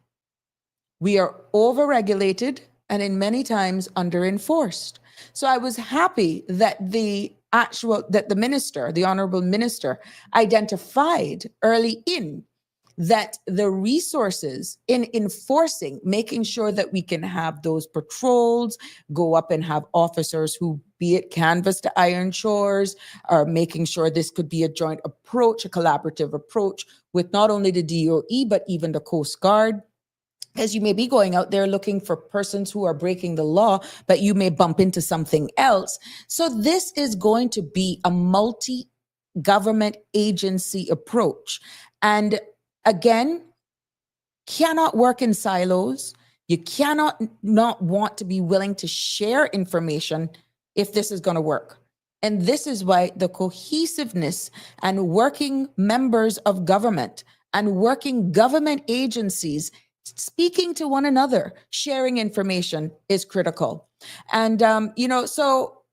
We are overregulated and in many times under-enforced. So I was happy that the minister, the honorable minister, identified early in that the resources in enforcing, making sure that we can have those patrols, go up and have officers who, be it canvas to iron shores, or making sure this could be a joint approach, a collaborative approach with not only the DOE, but even the Coast Guard. Because you may be going out there looking for persons who are breaking the law, but you may bump into something else. So this is going to be a multi-government agency approach. And again, cannot work in silos. You cannot not want to be willing to share information if this is going to work. And this is why the cohesiveness and working members of government and working government agencies speaking to one another, sharing information is critical. And, so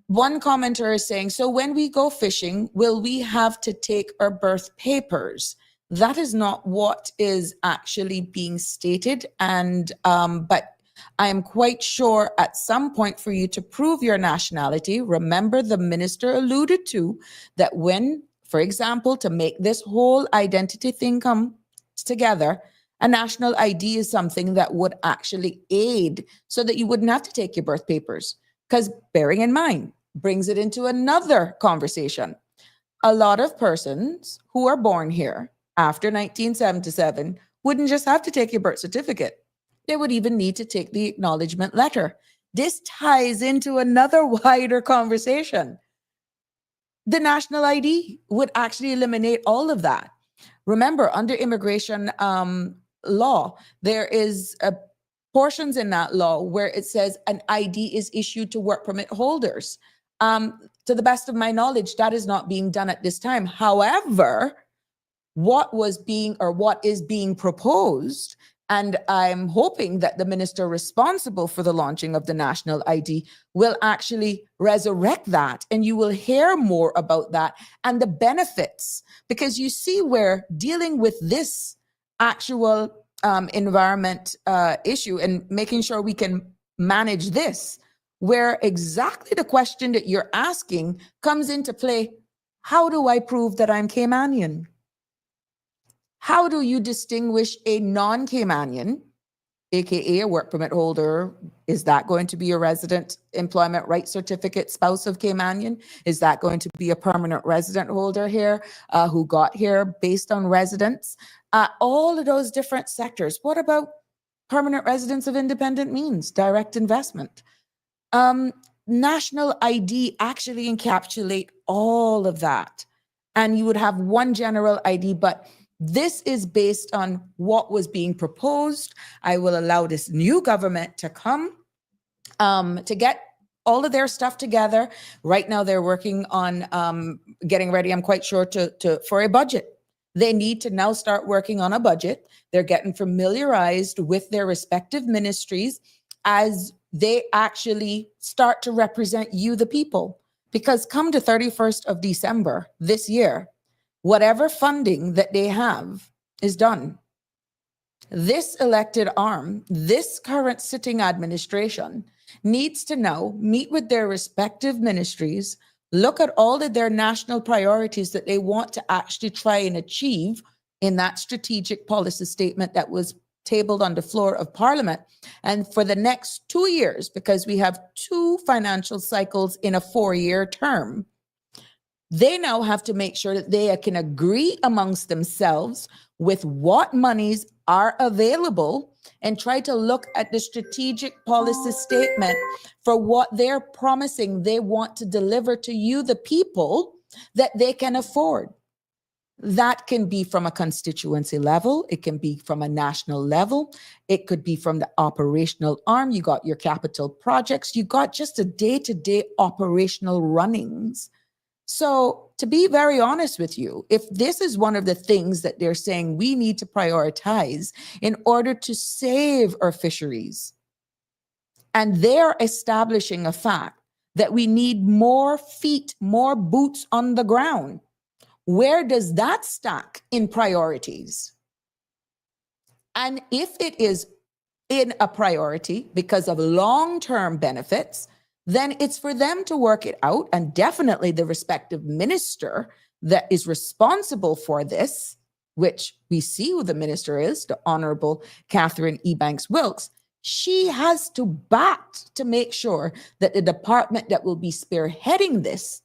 one commenter is saying, so when we go fishing, will we have to take our birth papers? That is not what is actually being stated. And, but I am quite sure at some point for you to prove your nationality, remember the minister alluded to that when, for example, to make this whole identity thing come together, a national ID is something that would actually aid so that you wouldn't have to take your birth papers. Because bearing in mind, brings it into another conversation. A lot of persons who are born here after 1977 wouldn't just have to take your birth certificate. They would even need to take the acknowledgement letter. This ties into another wider conversation. The national ID would actually eliminate all of that. Remember, under immigration law, there is portions in that law where it says an ID is issued to work permit holders. To the best of my knowledge, that is not being done at this time. However, what is being proposed, and I'm hoping that the minister responsible for the launching of the national ID will actually resurrect that, and you will hear more about that and the benefits, because you see we're dealing with this actual environment issue and making sure we can manage this, where exactly the question that you're asking comes into play. How do I prove that I'm Caymanian? How do you distinguish a non-Caymanian aka a work permit holder, is that going to be a resident employment rights certificate spouse of Caymanian? Is that going to be a permanent resident holder here who got here based on residence? All of those different sectors. What about permanent residents of independent means, direct investment? National ID actually encapsulate all of that. And you would have one general ID, but this is based on what was being proposed. I will allow this new government to come to get all of their stuff together. Right now, they're working on getting ready, I'm quite sure, for a budget. They need to now start working on a budget. They're getting familiarized with their respective ministries as they actually start to represent you, the people. Because come to 31st of December this year, whatever funding that they have is done. This elected arm, this current sitting administration needs to now meet with their respective ministries, look at all of their national priorities that they want to actually try and achieve in that strategic policy statement that was tabled on the floor of Parliament. And for the next 2 years, because we have 2 financial cycles in a 4-year term, they now have to make sure that they can agree amongst themselves with what monies are available and try to look at the strategic policy statement for what they're promising they want to deliver to you, the people, that they can afford. That can be from a constituency level. It can be from a national level. It could be from the operational arm. You got your capital projects. You got just a day-to-day operational runnings. So to be very honest with you, if this is one of the things that they're saying we need to prioritize in order to save our fisheries, and they're establishing a fact that we need more feet, more boots on the ground, where does that stack in priorities? And if it is in a priority because of long-term benefits, then it's for them to work it out. And definitely the respective minister that is responsible for this, which we see who the minister is, the Honorable Catherine Ebanks-Wilkes, she has to bat to make sure that the department that will be spearheading this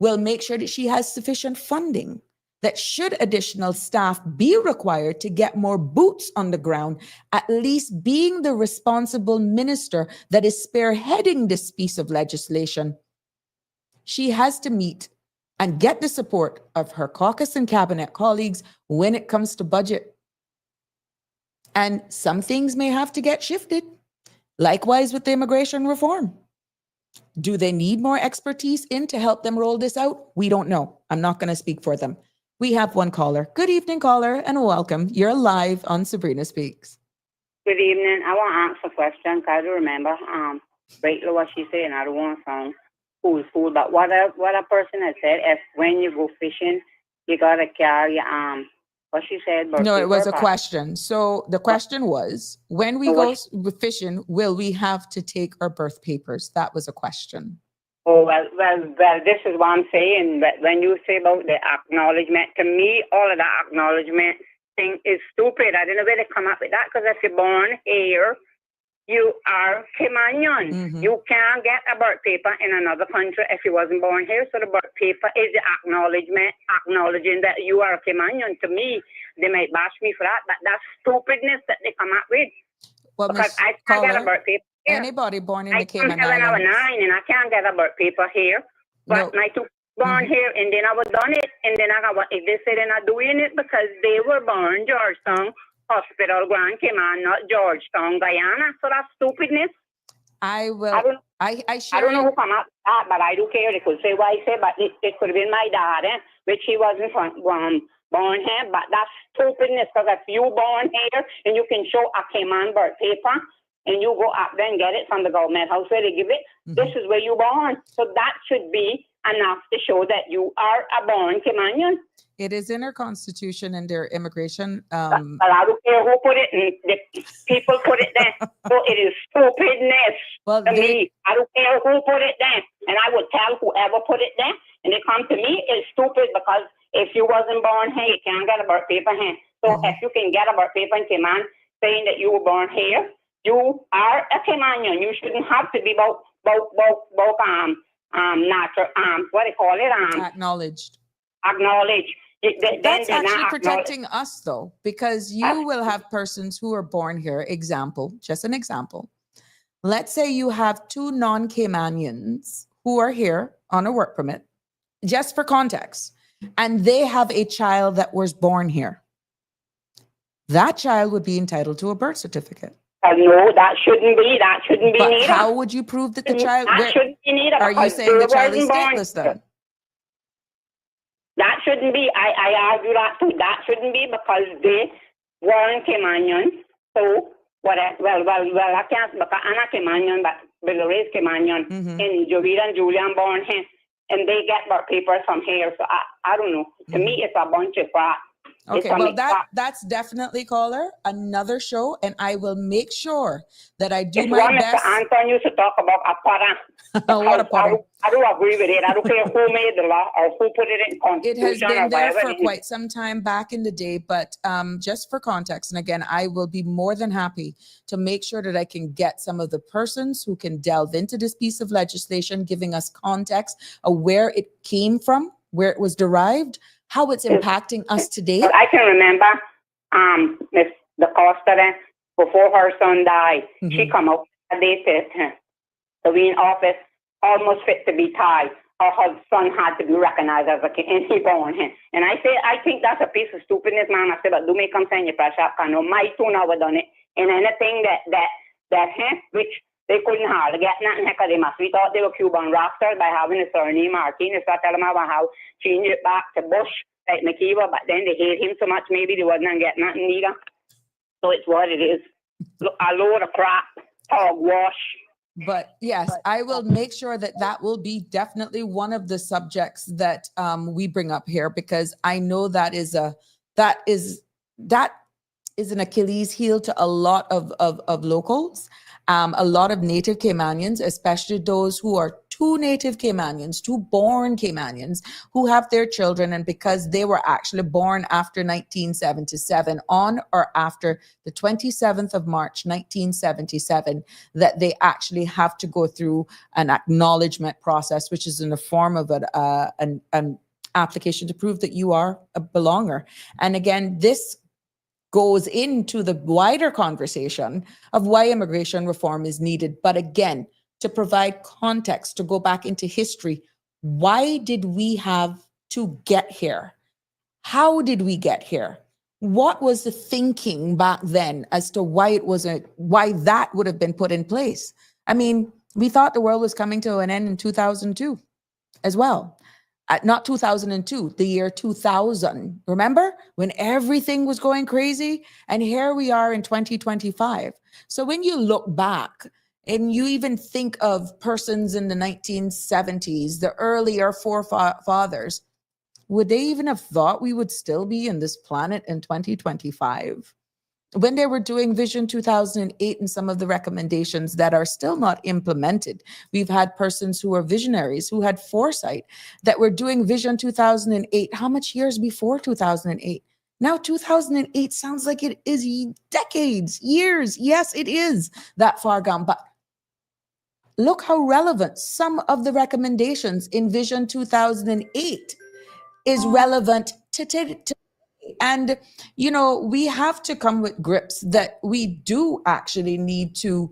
will make sure that she has sufficient funding, that should additional staff be required to get more boots on the ground, at least being the responsible minister that is spearheading this piece of legislation, she has to meet and get the support of her caucus and cabinet colleagues when it comes to budget. And some things may have to get shifted. Likewise with the immigration reform. Do they need more expertise in to help them roll this out? We don't know. I'm not going to speak for them. We have one caller. Good evening, caller, and welcome. You're live on Sabrina Speaks. Good evening. I want to ask a question because I remember greatly what she said, and I don't want to sound fool. But what a person had said, if when you go fishing, you got to carry what she said. No, it was a question. So the question was, when we go fishing, will we have to take our birth papers? That was a question. Oh, well, this is what I'm saying. When you say about the acknowledgement, to me, all of the acknowledgement thing is stupid. I don't know where they come up with that, because if you're born here, you are Caymanian. Mm-hmm. You can't get a birth paper in another country if you wasn't born here. So the birth paper is the acknowledgement, acknowledging that you are a Caymanian. To me, they might bash me for that, but that's stupidness that they come up with. Well, because I can't get a birth paper here. Anybody born in the Cayman Islands. I was 9 and I can't get a birth paper here. But my two born here, and then I was done it, and then I got if they say they're not doing it because they were born Georgetown Hospital, Grand Cayman, not Georgetown, Guyana. So that's stupidness. I will. I don't know who come up with that, but I do care. They could say what I say, but it could have been my dad, which he wasn't born here. But that's stupidness, because if you born here and you can show a Cayman birth paper, and you go up there and get it from the government house where they give it, this is where you born. So that should be enough to show that you are a born Caymanian. It is in our constitution and their immigration. But I don't care who put it, and the people put it there. So it is stupidness to me. I don't care who put it there. And I would tell whoever put it there, and they come to me, it's stupid, because if you wasn't born here, you can't get a birth paper here. So if you can get a birth paper in Cayman, saying that you were born here. You are a Caymanian. You shouldn't have to be natural, what do you call it? Acknowledged. Acknowledged. That's actually protecting us, though, because you will have persons who are born here. Example, just an example. Let's say you have 2 non-Caymanians who are here on a work permit, just for context, and they have a child that was born here. That child would be entitled to a birth certificate. No, that shouldn't be. That shouldn't be needed. How would you prove that the child? That shouldn't be needed. Are you saying the child is stateless then? That shouldn't be. I argue that too. That shouldn't be because they weren't Caymanian. So what? Well, I can't because I'm not Caymanian, but Bill is Caymanian, and Jovita and Julian born here, and they get birth papers from here. So I don't know. To me, it's a bunch of crap. Okay, well, that's definitely, caller, another show, and I will make sure that I do my best. Anton used to talk about a pattern. What a pattern. I don't agree with it. I don't care who made the law or who put it in Constitution. It has been there for quite some time back in the day, but just for context, and again, I will be more than happy to make sure that I can get some of the persons who can delve into this piece of legislation, giving us context of where it came from, where it was derived, how it's impacting us today. I can remember Miss DaCosta, before her son died, she come out and they said to be in office almost fit to be tied, or her son had to be recognized as a king, and he born him. And I say, I think that's a piece of stupidness, man. I said, but do me come send your pressure, I know my two never done it. And anything that which they couldn't hardly get nothing because they must. We thought they were Cuban rockstars by having a surname Martinez. So I tell them about how change it back to Bush, like McKeever, but then they hate him so much, maybe they wasn't getting nothing either. So it's what it is. A load of crap, hogwash. But yes, I will make sure that will be definitely one of the subjects that we bring up here, because I know that is an Achilles heel to a lot of locals. A lot of native Caymanians, especially those who are two native Caymanians, two born Caymanians, who have their children, and because they were actually born after 1977, on or after the 27th of March, 1977, that they actually have to go through an acknowledgement process, which is in the form of an application to prove that you are a belonger. And again, this goes into the wider conversation of why immigration reform is needed. But again, to provide context, to go back into history, why did we have to get here? How did we get here? What was the thinking back then as to why why that would have been put in place? I mean, we thought the world was coming to an end in 2002 as well. Not 2002, the year 2000. Remember when everything was going crazy? And here we are in 2025. So when you look back and you even think of persons in the 1970s, the earlier forefathers, would they even have thought we would still be in this planet in 2025? When they were doing Vision 2008 and some of the recommendations that are still not implemented, we've had persons who are visionaries, who had foresight, that were doing Vision 2008. How much years before 2008? Now 2008 sounds like it is decades, years. Yes, it is that far gone. But look how relevant some of the recommendations in Vision 2008 is relevant to and, you know, we have to come with grips that we do actually need to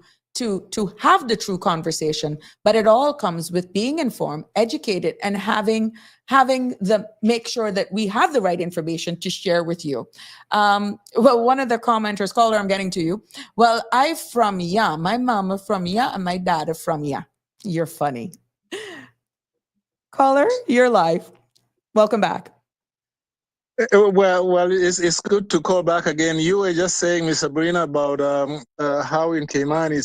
have the true conversation, but it all comes with being informed, educated, and make sure that we have the right information to share with you. Well, one of the commenters, caller, I'm getting to you. Well, I from ya, my mama from ya, and my dad from ya. You're funny. Caller, you're live. Welcome back. Well, it's good to call back again. You were just saying, Ms. Sabrina, about how in Cayman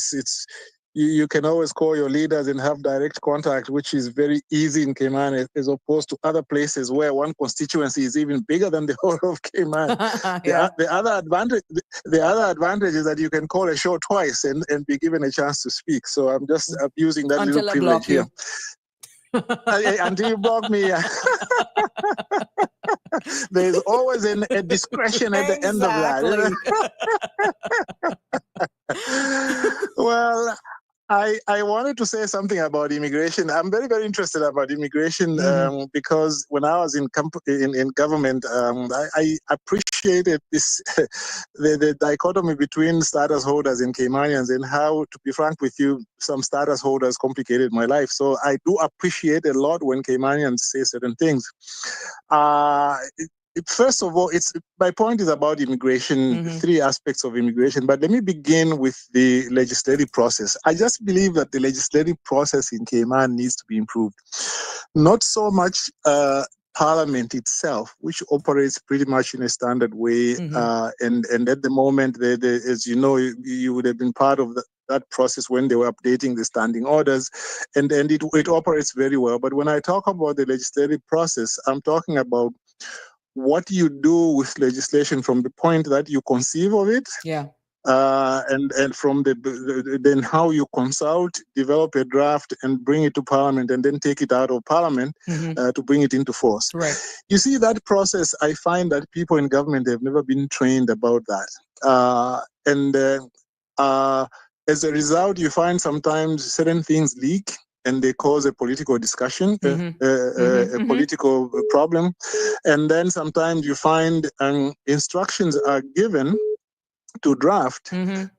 you can always call your leaders and have direct contact, which is very easy in Cayman, as opposed to other places where one constituency is even bigger than the whole of Cayman. Yeah. The other advantage is that you can call a show twice and be given a chance to speak. So I'm just abusing that little privilege here. Until you block me. There's always a discretion at the end of that. Well, I wanted to say something about immigration. I'm very, very interested about immigration because when I was in government, I appreciated this the dichotomy between status holders and Caymanians, and how, to be frank with you, some status holders complicated my life. So I do appreciate a lot when Caymanians say certain things. First of all, my point is about immigration, three aspects of immigration. But let me begin with the legislative process. I just believe that the legislative process in Cayman needs to be improved. Not so much Parliament itself, which operates pretty much in a standard way. And at the moment, as you know, you would have been part of that process when they were updating the standing orders, and it operates very well. But when I talk about the legislative process, I'm talking about what you do with legislation from the point that you conceive of it, and from then how you consult, develop a draft, and bring it to Parliament, and then take it out of Parliament to bring it into force. Right. You see, that process, I find that people in government have never been trained about that, as a result, you find sometimes certain things leak, and they cause a political discussion, a political problem. And then sometimes you find instructions are given to draft,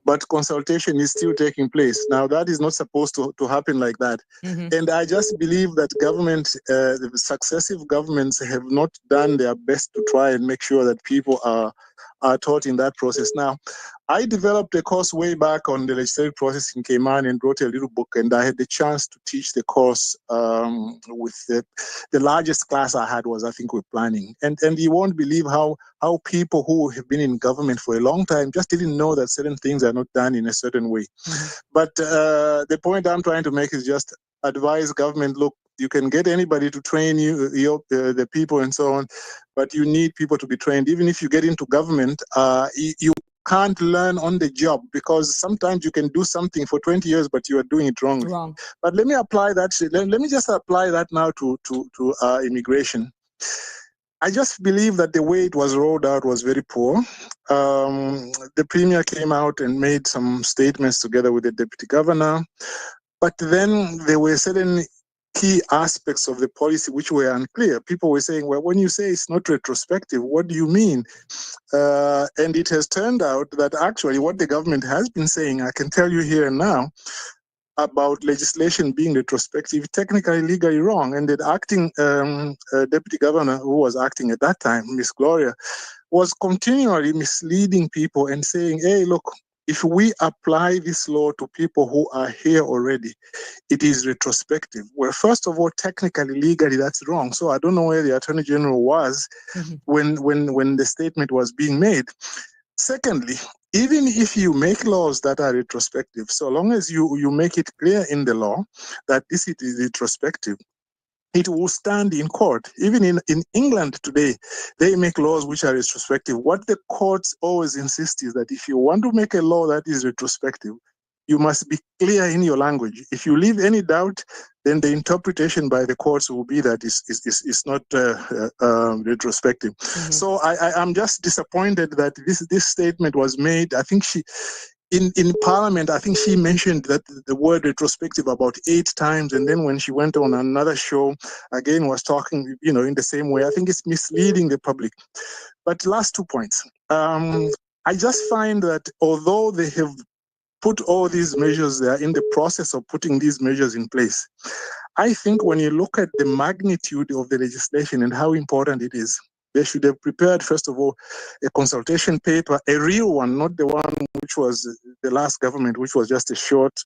but consultation is still taking place. Now, that is not supposed to happen like that. And I just believe that the successive governments have not done their best to try and make sure that people are taught in that process. Now, I developed a course way back on the legislative process in Cayman and wrote a little book, and I had the chance to teach the course with the largest class I had was, I think, with planning. And you won't believe how people who have been in government for a long time just didn't know that certain things are not done in a certain way. But the point I'm trying to make is just advise government, look, you can get anybody to train you, the people and so on, but you need people to be trained. Even if you get into government, you can't learn on the job, because sometimes you can do something for 20 years, but you are doing it wrongly. But let me apply that. Let me just apply that now to immigration. I just believe that the way it was rolled out was very poor. The premier came out and made some statements together with the deputy governor, but then there were certain key aspects of the policy which were unclear. People were saying, well, when you say it's not retrospective, what do you mean? And it has turned out that actually what the government has been saying, I can tell you here and now, about legislation being retrospective, technically, legally wrong. And the acting deputy governor, who was acting at that time, Miss Gloria, was continually misleading people and saying, hey, look, if we apply this law to people who are here already, it is retrospective. Well, first of all, technically, legally, that's wrong. So I don't know where the Attorney General was when the statement was being made. Secondly, even if you make laws that are retrospective, so long as you make it clear in the law that this is retrospective, it will stand in court. Even in England today, they make laws which are retrospective. What the courts always insist is that if you want to make a law that is retrospective, you must be clear in your language. If you leave any doubt, then the interpretation by the courts will be that it's not retrospective. So I'm just disappointed that this statement was made. I think in Parliament, I think she mentioned that the word retrospective about 8 times, and then when she went on another show, again was talking, in the same way. I think it's misleading the public. But last 2 points. I just find that although they have put all these measures, they are in the process of putting these measures in place, I think when you look at the magnitude of the legislation and how important it is, they should have prepared, first of all, a consultation paper, a real one, not the one which was the last government, which was just a short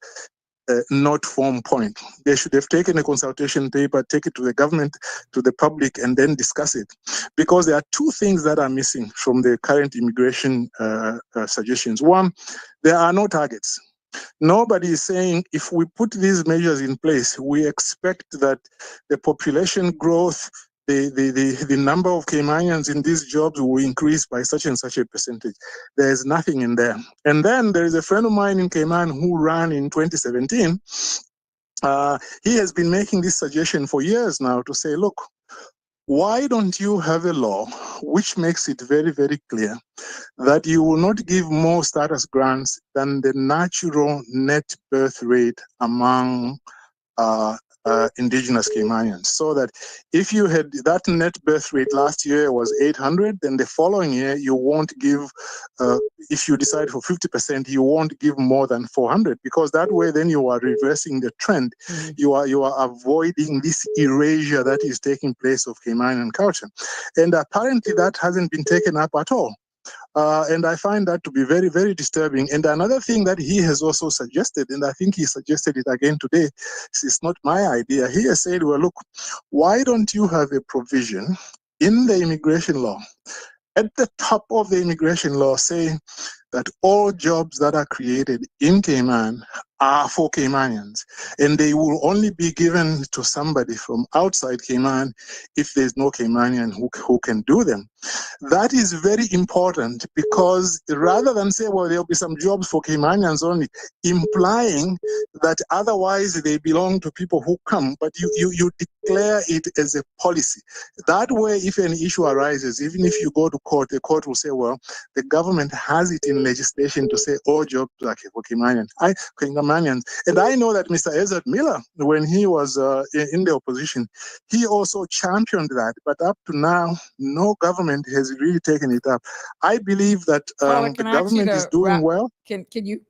not form point. They should have taken a consultation paper, take it to the government, to the public, and then discuss it. Because there are 2 things that are missing from the current immigration suggestions. One, there are no targets. Nobody is saying if we put these measures in place, we expect that the population growth, the number of Caymanians in these jobs will increase by such and such a percentage. There is nothing in there. And then there is a friend of mine in Cayman who ran in 2017. He has been making this suggestion for years now to say, look, why don't you have a law which makes it very, very clear that you will not give more status grants than the natural net birth rate among indigenous Caymanians. So that if you had that net birth rate last year was 800, then the following year you won't give, if you decide for 50%, you won't give more than 400, because that way then you are reversing the trend. You are avoiding this erasure that is taking place of Caymanian culture. And apparently that hasn't been taken up at all. And I find that to be very, very disturbing. And another thing that he has also suggested, and I think he suggested it again today, it's not my idea. He has said, well, look, why don't you have a provision in the immigration law, at the top of the immigration law, saying that all jobs that are created in Cayman are for Caymanians, and they will only be given to somebody from outside Cayman if there's no Caymanian who can do them. That is very important, because rather than say, well, there'll be some jobs for Caymanians only, implying that otherwise they belong to people who come, but you declare it as a policy. That way, if an issue arises, even if you go to court, the court will say, well, the government has it in legislation to say all jobs are for Caymanians. And I know that Mr. Ezra Miller, when he was in the opposition, he also championed that. But up to now, no government has really taken it up. I believe that the government is doing well. Can you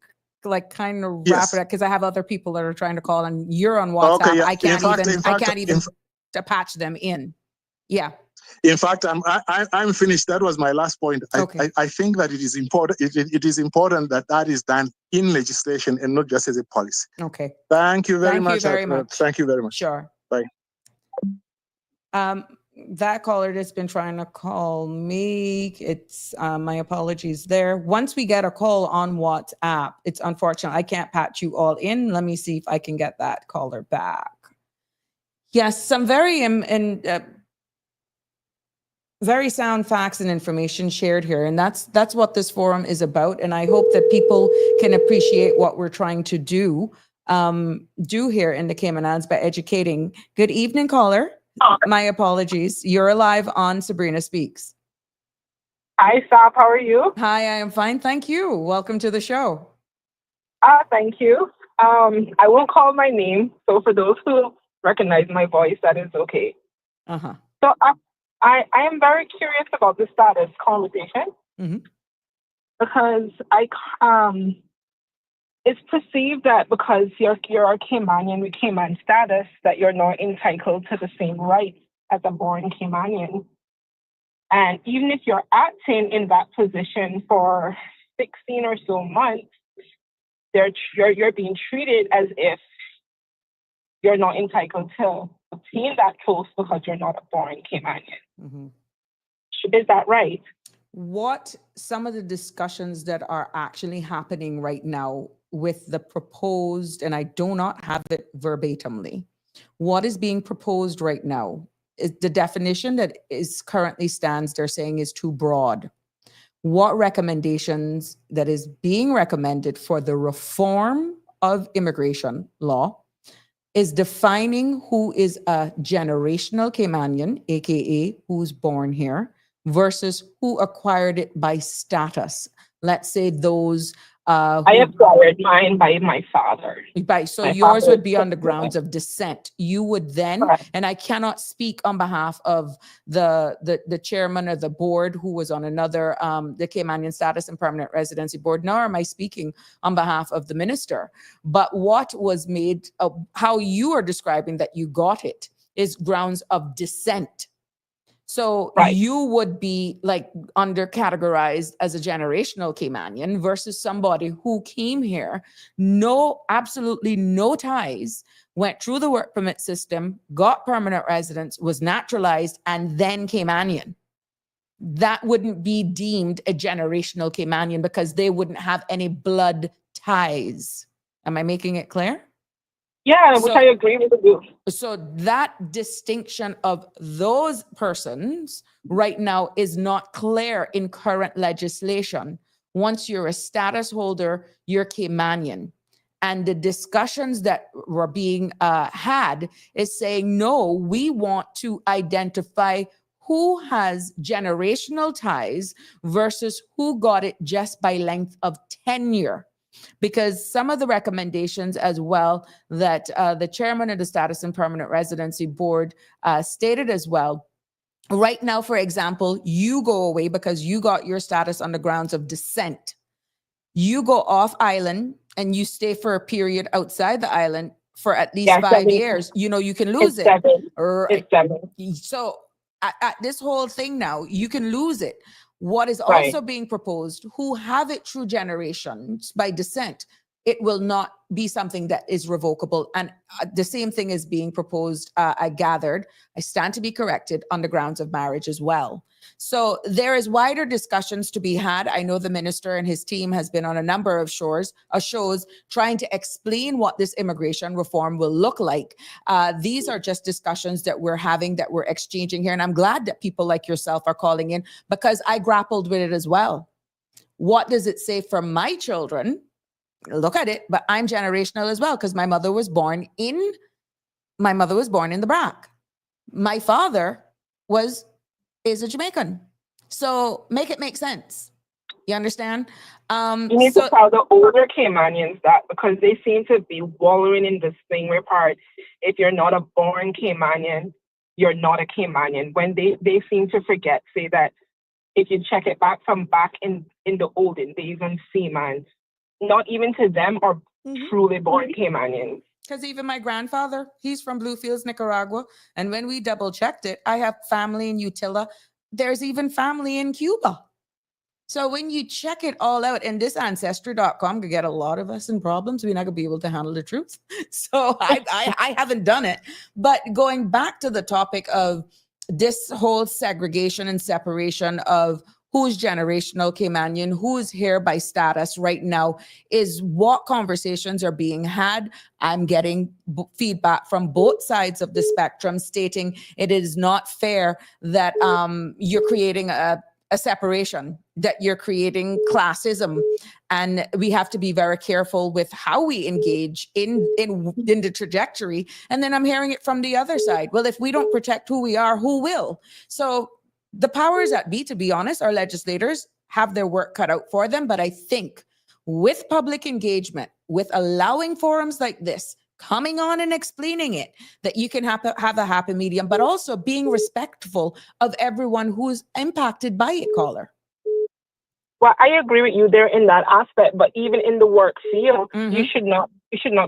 like kind of wrap Yes. it up? Because I have other people that are trying to call, and you're on WhatsApp. Okay, yeah. I can't even In patch them in. Yeah. In fact, I'm finished. That was my last point. Okay. I think that it is important. It is important that is done in legislation and not just as a policy. Okay. Thank you very much. Thank you very much. Thank you very much. Sure. Bye. That caller that's been trying to call me, it's my apologies there. Once we get a call on WhatsApp, it's unfortunate. I can't patch you all in. Let me see if I can get that caller back. Yes, some very sound facts and information shared here. And that's what this forum is about. And I hope that people can appreciate what we're trying to do here in the Cayman Islands by educating. Good evening, caller. My apologies. You're live on Sabrina Speaks. Hi, Sab. How are you? Hi, I am fine. Thank you. Welcome to the show. Thank you. I won't call my name. So for those who recognize my voice, that is okay. Uh-huh. So I am very curious about the status conversation because it's perceived that because you're a Caymanian with Cayman status, that you're not entitled to the same rights as a born Caymanian. And even if you're acting in that position for 16 or so months, you're being treated as if you're not entitled to obtain that post because you're not a born Caymanian. Is that right? What some of the discussions that are actually happening right now with the proposed, and I do not have it verbatimly, what is being proposed right now is the definition that is currently stands, they're saying is too broad. What recommendations that is being recommended for the reform of immigration law is defining who is a generational Caymanian, aka who's born here, versus who acquired it by status. Let's say those I acquired mine by my father. So yours would be on the grounds of descent. You would then, Correct. and I cannot speak on behalf of the chairman of the board who was on another, the Caymanian Status and Permanent Residency Board, nor am I speaking on behalf of the minister. But what was made, how you are describing that you got it is grounds of descent. So you would be like under categorized as a generational Caymanian versus somebody who came here, absolutely no ties, went through the work permit system, got permanent residence, was naturalized, and then Caymanian. That wouldn't be deemed a generational Caymanian because they wouldn't have any blood ties. Am I making it clear? Yeah, which I agree with you. So that distinction of those persons right now is not clear in current legislation. Once you're a status holder, you're Caymanian. And the discussions that were being had is saying, no, we want to identify who has generational ties versus who got it just by length of tenure. Because some of the recommendations as well that the chairman of the Status and Permanent Residency Board stated as well. Right now, for example, you go away because you got your status on the grounds of descent. You go off island and you stay for a period outside the island for at least 5 years. You know, you can lose it. It's 7. So at this whole thing now, you can lose it. What is also being proposed, who have it through generations by descent, it will not be something that is revocable. And the same thing is being proposed, I gathered, I stand to be corrected, on the grounds of marriage as well. So there is wider discussions to be had. I know the minister and his team has been on a number of shows trying to explain what this immigration reform will look like. These are just discussions that we're having, that we're exchanging here. And I'm glad that people like yourself are calling in, because I grappled with it as well. What does it say for my children? Look at it, but I'm generational as well, because my mother was born in the BRAC. My father is a Jamaican. So make it make sense. You understand? You need to tell the older Caymanians that, because they seem to be wallowing in this thing where part, if you're not a born Caymanian, you're not a Caymanian. When they seem to forget, say that if you check it back in the olden days on seaman, not even to them are truly born Caymanians. Because even my grandfather, he's from Bluefields, Nicaragua. And when we double checked it, I have family in Utila. There's even family in Cuba. So when you check it all out, and this ancestry.com could get a lot of us in problems. We're not going to be able to handle the truth. So I haven't done it. But going back to the topic of this whole segregation and separation of who's generational Caymanian, who's here by status right now, is what conversations are being had. I'm getting feedback from both sides of the spectrum stating it is not fair that you're creating a separation, that you're creating classism. And we have to be very careful with how we engage in the trajectory. And then I'm hearing it from the other side. Well, if we don't protect who we are, who will? So the powers that be, to be honest, our legislators have their work cut out for them. But I think with public engagement, with allowing forums like this, coming on and explaining it, that you can have a happy medium, but also being respectful of everyone who's impacted by it, caller. Well, I agree with you there in that aspect, but even in the work field, you should not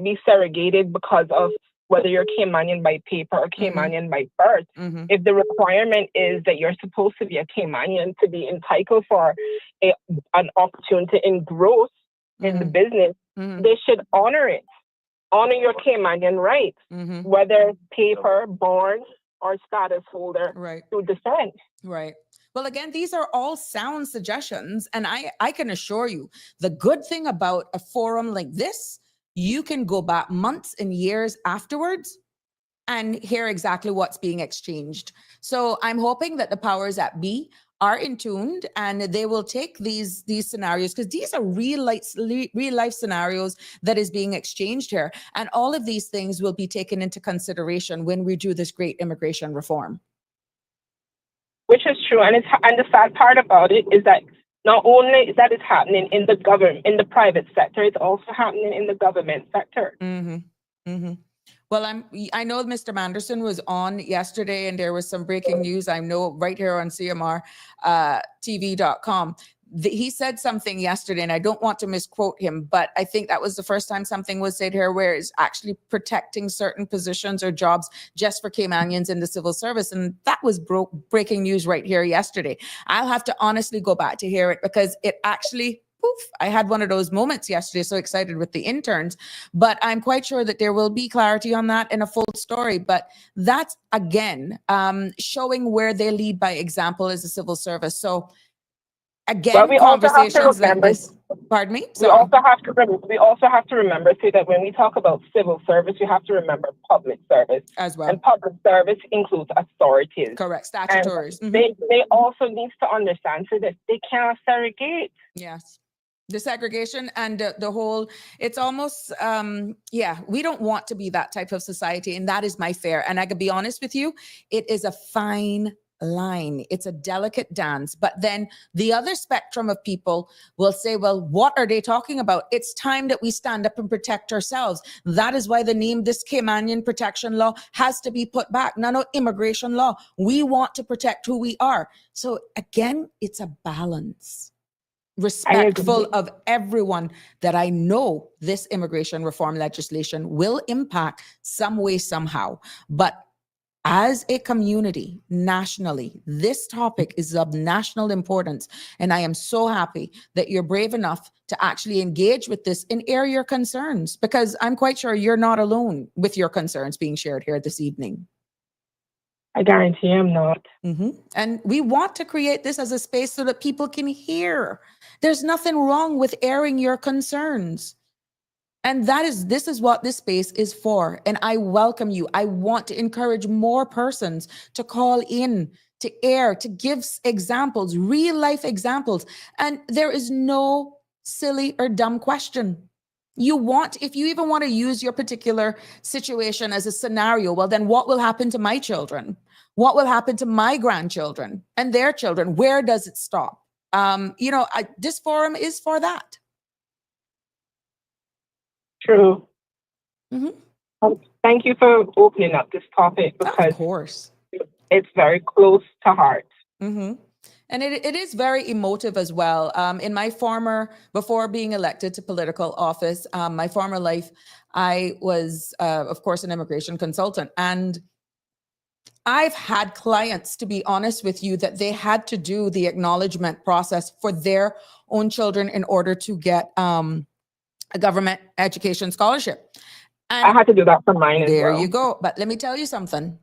be segregated because of whether you're Caymanian by paper or Caymanian by birth. If the requirement is that you're supposed to be a Caymanian to be entitled for an opportunity in growth in the business, they should honor it. Honor your Caymanian rights, whether paper, born, or status holder through descent. Right. Well, again, these are all sound suggestions. And I can assure you, the good thing about a forum like this, you can go back months and years afterwards and hear exactly what's being exchanged. So I'm hoping that the powers that be are in tune and they will take these scenarios, because these are real life scenarios that is being exchanged here. And all of these things will be taken into consideration when we do this great immigration reform. Which is true. And the sad part about it is that not only that is happening in the government, in the private sector, it's also happening in the government sector. Well, I know Mr. Manderson was on yesterday and there was some breaking news. I know right here on CMR TV.com. He said something yesterday, and I don't want to misquote him, but I think that was the first time something was said here where it's actually protecting certain positions or jobs just for Caymanians in the civil service. And that was breaking news right here yesterday. I'll have to honestly go back to hear it, because it actually, I had one of those moments yesterday, so excited with the interns, but I'm quite sure that there will be clarity on that in a full story. But that's, again, showing where they lead by example as a civil service. So again, conversations like this. Pardon me? We also have to remember, too, that when we talk about civil service, we have to remember public service as well. And public service includes authorities. Correct. Statutories. They also need to understand so that they cannot segregate. Yes. The segregation and the whole, it's almost, we don't want to be that type of society. And that is my fear. And I could be honest with you, it is a fine line. It's a delicate dance. But then the other spectrum of people will say, well, what are they talking about? It's time that we stand up and protect ourselves. That is why the name, this Caymanian protection law, has to be put back. No, immigration law. We want to protect who we are. So again, it's a balance. Respectful of everyone that I know this immigration reform legislation will impact some way, somehow. But as a community, nationally, this topic is of national importance. And I am so happy that you're brave enough to actually engage with this and air your concerns, because I'm quite sure you're not alone with your concerns being shared here this evening. I guarantee I'm not. And we want to create this as a space so that people can hear. There's nothing wrong with airing your concerns. And this is what this space is for. And I welcome you. I want to encourage more persons to call in, to air, to give examples, real life examples. And there is no silly or dumb question. If you even want to use your particular situation as a scenario, well, then what will happen to my children? What will happen to my grandchildren and their children? Where does it stop? This forum is for that. True. Thank you for opening up this topic, because of course it's very close to heart. And it is very emotive as well. Before being elected to political office, my former life, I was, of course, an immigration consultant. And I've had clients, to be honest with you, that they had to do the acknowledgement process for their own children in order to get a government education scholarship. And I had to do that for mine as well. There you go. But let me tell you something.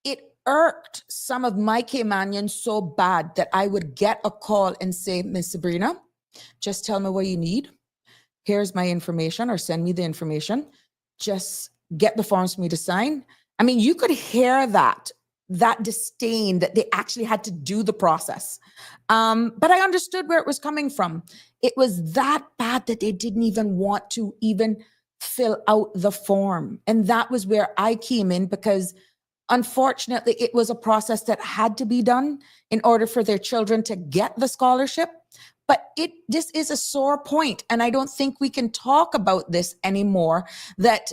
It irked some of my Caymanians so bad that I would get a call and say, Miss Sabrina, just tell me what you need. Here's my information, or send me the information. Just get the forms for me to sign. I mean, you could hear that disdain that they actually had to do the process. But I understood where it was coming from. It was that bad that they didn't even want to even fill out the form. And that was where I came in, because unfortunately, it was a process that had to be done in order for their children to get the scholarship. But this is a sore point, and I don't think we can talk about this anymore, that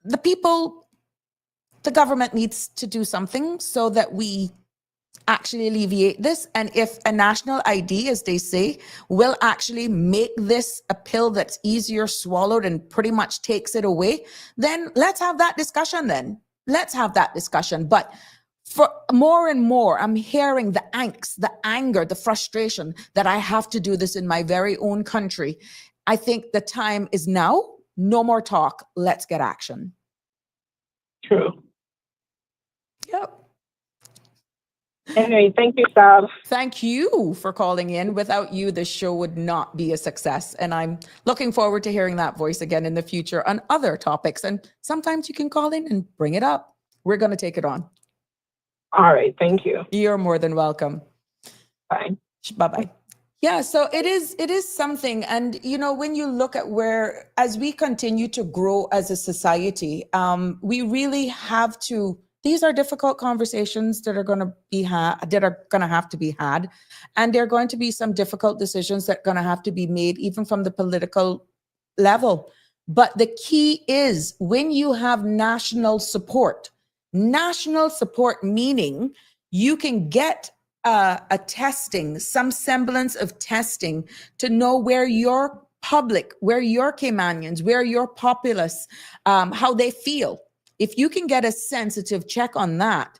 the government needs to do something so that we actually alleviate this. And if a national ID, as they say, will actually make this a pill that's easier swallowed and pretty much takes it away, then let's have that discussion then. Let's have that discussion. But for more and more, I'm hearing the angst, the anger, the frustration that I have to do this in my very own country. I think the time is now. No more talk. Let's get action. True. Yep. Anyway, thank you, Sab. Thank you for calling in. Without you, this show would not be a success. And I'm looking forward to hearing that voice again in the future on other topics. And sometimes you can call in and bring it up. We're going to take it on. All right. Thank you. You're more than welcome. Bye. Bye-bye. Yeah, so it is something. And, when you look at where, as we continue to grow as a society, we really have to, these are difficult conversations that are going to be have to be had. And there are going to be some difficult decisions that are going to have to be made, even from the political level. But the key is, when you have national support meaning you can get a testing, some semblance of testing to know where your public, where your Caymanians, where your populace, how they feel. If you can get a sensitive check on that,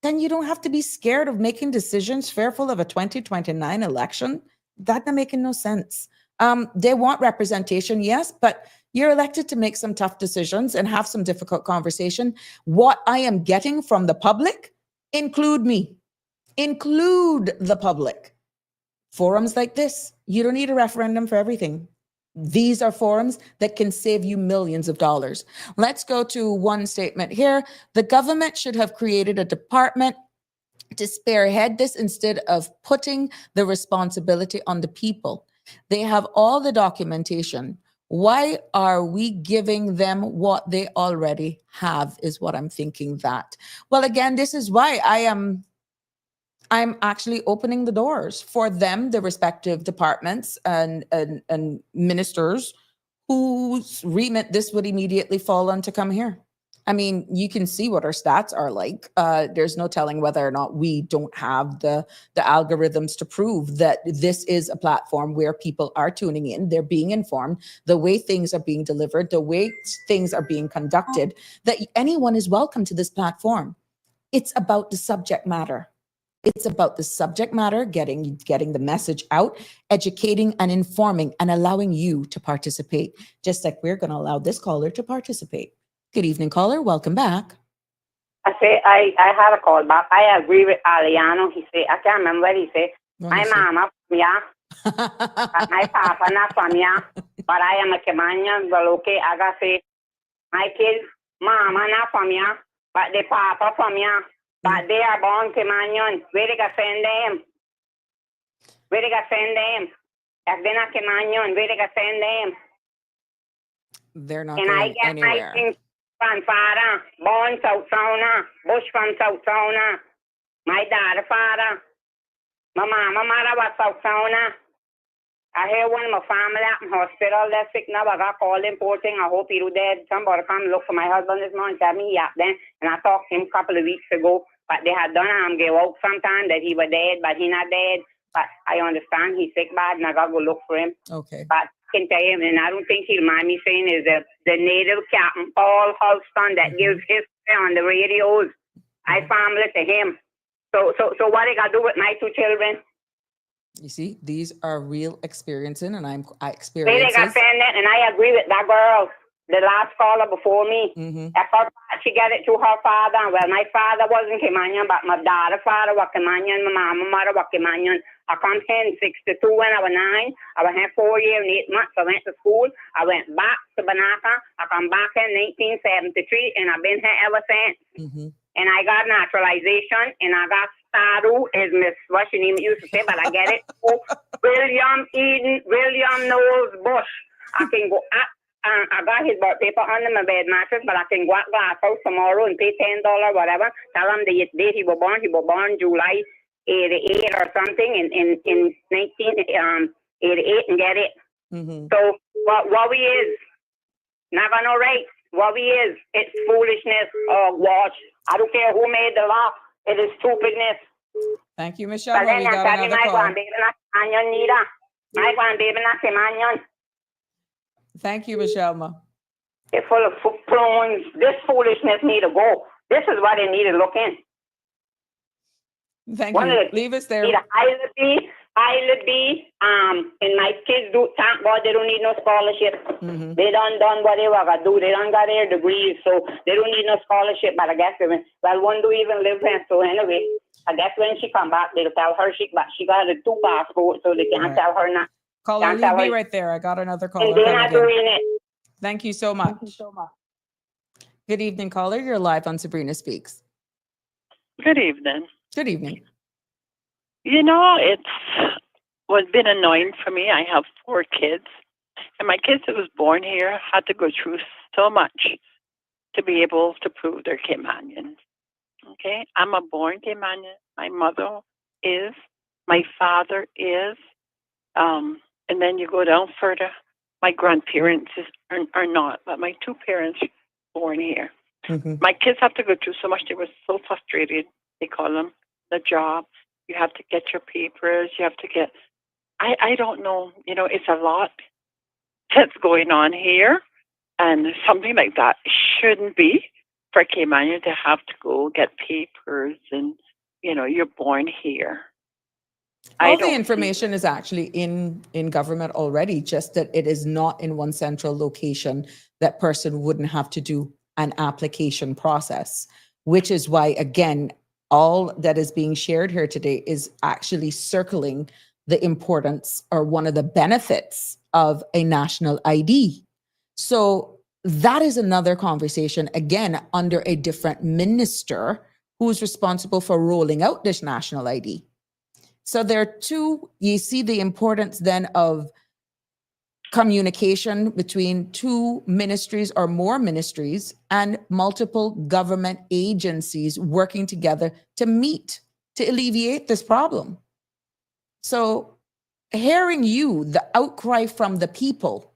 then you don't have to be scared of making decisions fearful of a 2029 election. That's not making no sense. They want representation, yes, but you're elected to make some tough decisions and have some difficult conversation. What I am getting from the public, include me. Include the public. Forums like this, you don't need a referendum for everything. These are forums that can save you millions of dollars. Let's go to one statement here. The government should have created a department to spearhead this instead of putting the responsibility on the people. They have all the documentation. Why are we giving them what they already have, is what I'm thinking that. Well, again, this is why I am I'm actually opening the doors for them, the respective departments and ministers whose remit this would immediately fall on to come here. I mean, you can see what our stats are like. There's no telling whether or not we don't have the algorithms to prove that this is a platform where people are tuning in, they're being informed, the way things are being delivered, the way things are being conducted, that anyone is welcome to this platform. It's about the subject matter. It's about the subject matter, getting the message out, educating and informing and allowing you to participate, just like we're going to allow this caller to participate. Good evening, caller. Welcome back. I had a call back. I agree with Aliano. He said, I can't remember what he said. My mama from ya, but my papa not from ya, but I am a Caymanian. Well, okay, I gotta say, my kids, mama not from ya, but the papa from ya, but they are born Caymanian. Where they got send them? Where they got send them? If they're not Caymanian, where they got send them? They're not and going I get anywhere. my things from father, born South Sauna, bush from South Sauna. My dad, father. My mother was South Sauna. I hear one of my family at the hospital. They're sick now. I got called in, poor thing. I hope he's dead. Somebody come look for my husband this morning. Tell me he up then. And I talked to him a couple of weeks ago. But they had done him give out sometime that he was dead, but he not dead. But I understand he's sick bad, and I got to go look for him. Okay. But I can tell you, and I don't think he'll mind me saying, is the native captain, Paul Holston, that gives history on the radios. I family to him. So what I got to do with my two children? You see, these are real experiences, and I They experiences. got saying that, and I agree with that girl, the last caller before me. If her, she got it to her father. Well, my father wasn't Caymanian, but my daughter's father was Caymanian. My mother was Caymanian. I come here in 62 when I was 9. I was here 4 years and 8 months. I went to school. I went back to Banaka. I come back in 1973, and I've been here ever since. And I got naturalization, and I got Saru, is Miss, what she name used to say, but I get it. William Knowles Bush. I can go up. I got his birth paper under my bed mattress, but I can go at Glass House tomorrow and pay $10, whatever. Tell him the date he was born. He was born July 88 or something in 1988 and get it. So what we is, not gonna right. What we is, it's foolishness or watch. I don't care who made the law. It is stupidness. Thank you, Michelle. But then We got another my call. grandbaby not Caymanian neither. My grandbaby not Caymanian. Thank you, Michelle. Ma. They're full of prawns. This foolishness need to go. This is what they need to look in. Thank One you. of the Leave us there. need a Island B, and my kids do, thank God they don't need no scholarship. They done what they were gonna do. They done got their degrees, so they don't need no scholarship. But I guess one do even live here. So anyway, I guess when she come back, they'll tell her she got a 2 passport, so they can't tell her not. Caller, can't leave tell me her. right there. I got another caller. And they're coming not in. doing it. Thank you so much. Good evening, caller. You're live on Sabrina Speaks. Good evening. Good evening. You know, it's been annoying for me. I have 4 kids, and my kids that was born here had to go through so much to be able to prove they're Caymanian. Okay, I'm a born Caymanian. My mother is, my father is, and then you go down further. My grandparents are not, but my 2 parents born here. My kids have to go through so much. They were so frustrated. They call them the job. You have to get your papers. You have to get, I don't know, it's a lot that's going on here. And something like that shouldn't be for Caymanian to have to go get papers and, you're born here. All the information is actually in government already, just that it is not in one central location. That person wouldn't have to do an application process, which is why, again, all that is being shared here today is actually circling the importance or one of the benefits of a national ID. So that is another conversation, again, under a different minister who's responsible for rolling out this national ID. So there are two, you see the importance then of communication between 2 ministries or more ministries and multiple government agencies working together to meet to alleviate this problem. So hearing you, the outcry from the people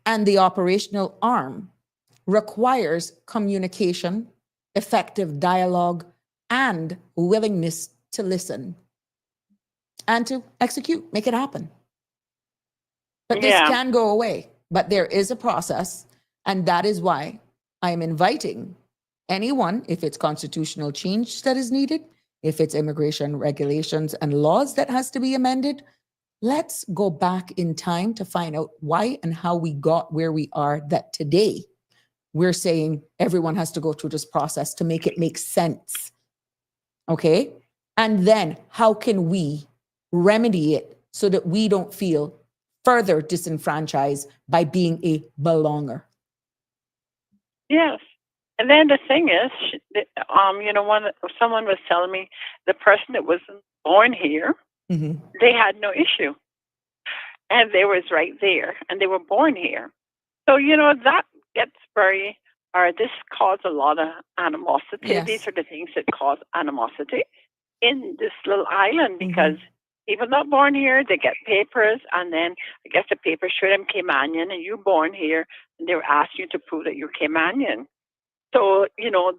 and the operational arm requires communication, effective dialogue, and willingness to listen and to execute, make it happen. But this can go away, but there is a process, and that is why I am inviting anyone, if it's constitutional change that is needed, if it's immigration regulations and laws that has to be amended, let's go back in time to find out why and how we got where we are, that today we're saying everyone has to go through this process to make it make sense. Okay? And then how can we remedy it so that we don't feel further disenfranchised by being a belonger? Yes. And then the thing is, someone was telling me the person that was born here, they had no issue. And they was right there, and they were born here. So, that gets this caused a lot of animosity. Yes. These are the things that cause animosity in this little island, because people not born here, they get papers, and then I guess the papers show them Caymanian, and you're born here, and they're asking you to prove that you're Caymanian. So,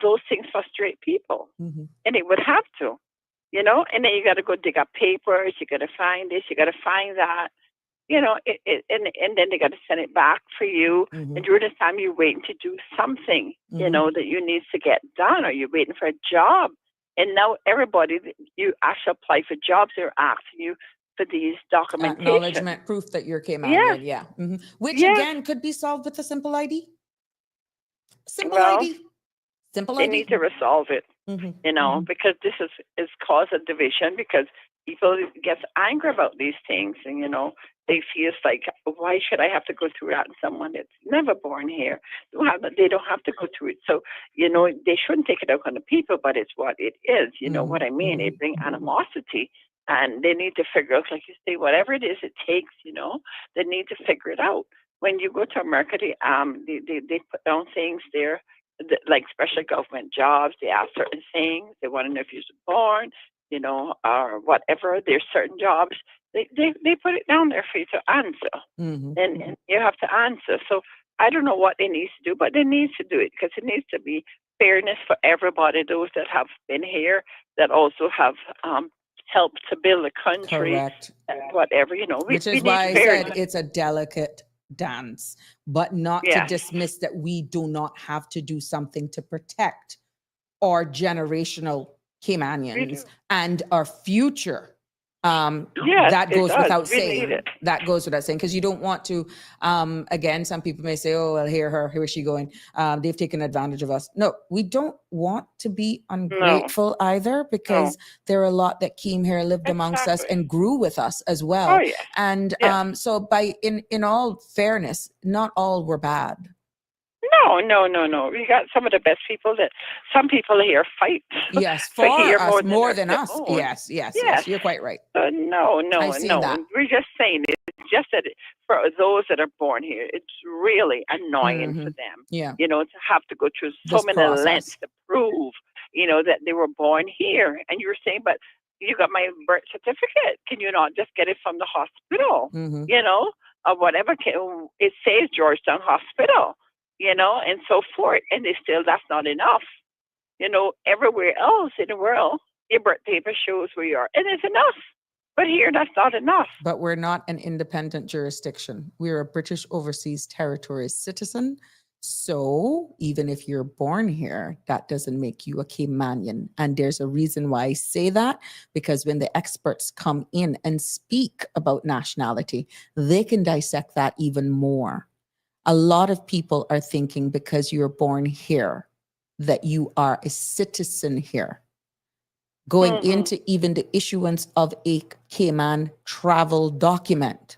those things frustrate people. And it would have to, and then you got to go dig up papers, you got to find this, you got to find that, and then they got to send it back for you. And during this time, you're waiting to do something, that you need to get done, or you're waiting for a job. And now everybody, you actually apply for jobs, they're asking you for these documentation. Acknowledgement, proof that you're Caymanian, Which again could be solved with a simple ID. Simple ID. They need to resolve it, because this is cause a division, because people get angry about these things, and, they feel like, why should I have to go through that? And someone that's never born here, they don't have to go through it. So, they shouldn't take it out on the people, but it's what it is. You know what I mean? It brings animosity, and they need to figure out, like you say, whatever it is it takes, they need to figure it out. When you go to America, they put down things there, like special government jobs. They ask certain things. They want to know if you're born, or whatever. There's certain jobs. They put it down there for you to answer, and you have to answer. So I don't know what they need to do, but they need to do it, because it needs to be fairness for everybody. Those that have been here, that also have helped to build a country, correct, whatever. Which is why I said it's a delicate dance, but not to dismiss that we do not have to do something to protect our generational Caymanians and our future. That goes without saying. That goes without saying, because you don't want to, again, some people may say, oh, well, here is she going. They've taken advantage of us. No, we don't want to be ungrateful either, because there are a lot that came here, lived amongst us, and grew with us as well. And so in all fairness, not all were bad. No. We got some of the best people. That some people here fight. Yes, for us more than us. Yes. You're quite right. No. That. We're just saying it's just that for those that are born here, it's really annoying for them. To have to go through so many lengths to prove, that they were born here. And you're saying, but you got my birth certificate. Can you not just get it from the hospital? Or whatever. It says Georgetown Hospital. And so forth. And that's not enough. Everywhere else in the world, your birth paper shows where you are, and it's enough. But here, that's not enough. But we're not an independent jurisdiction. We're a British Overseas Territories citizen. So even if you're born here, that doesn't make you a Caymanian. And there's a reason why I say that, because when the experts come in and speak about nationality, they can dissect that even more. A lot of people are thinking because you're born here that you are a citizen here. Going into even the issuance of a Cayman travel document.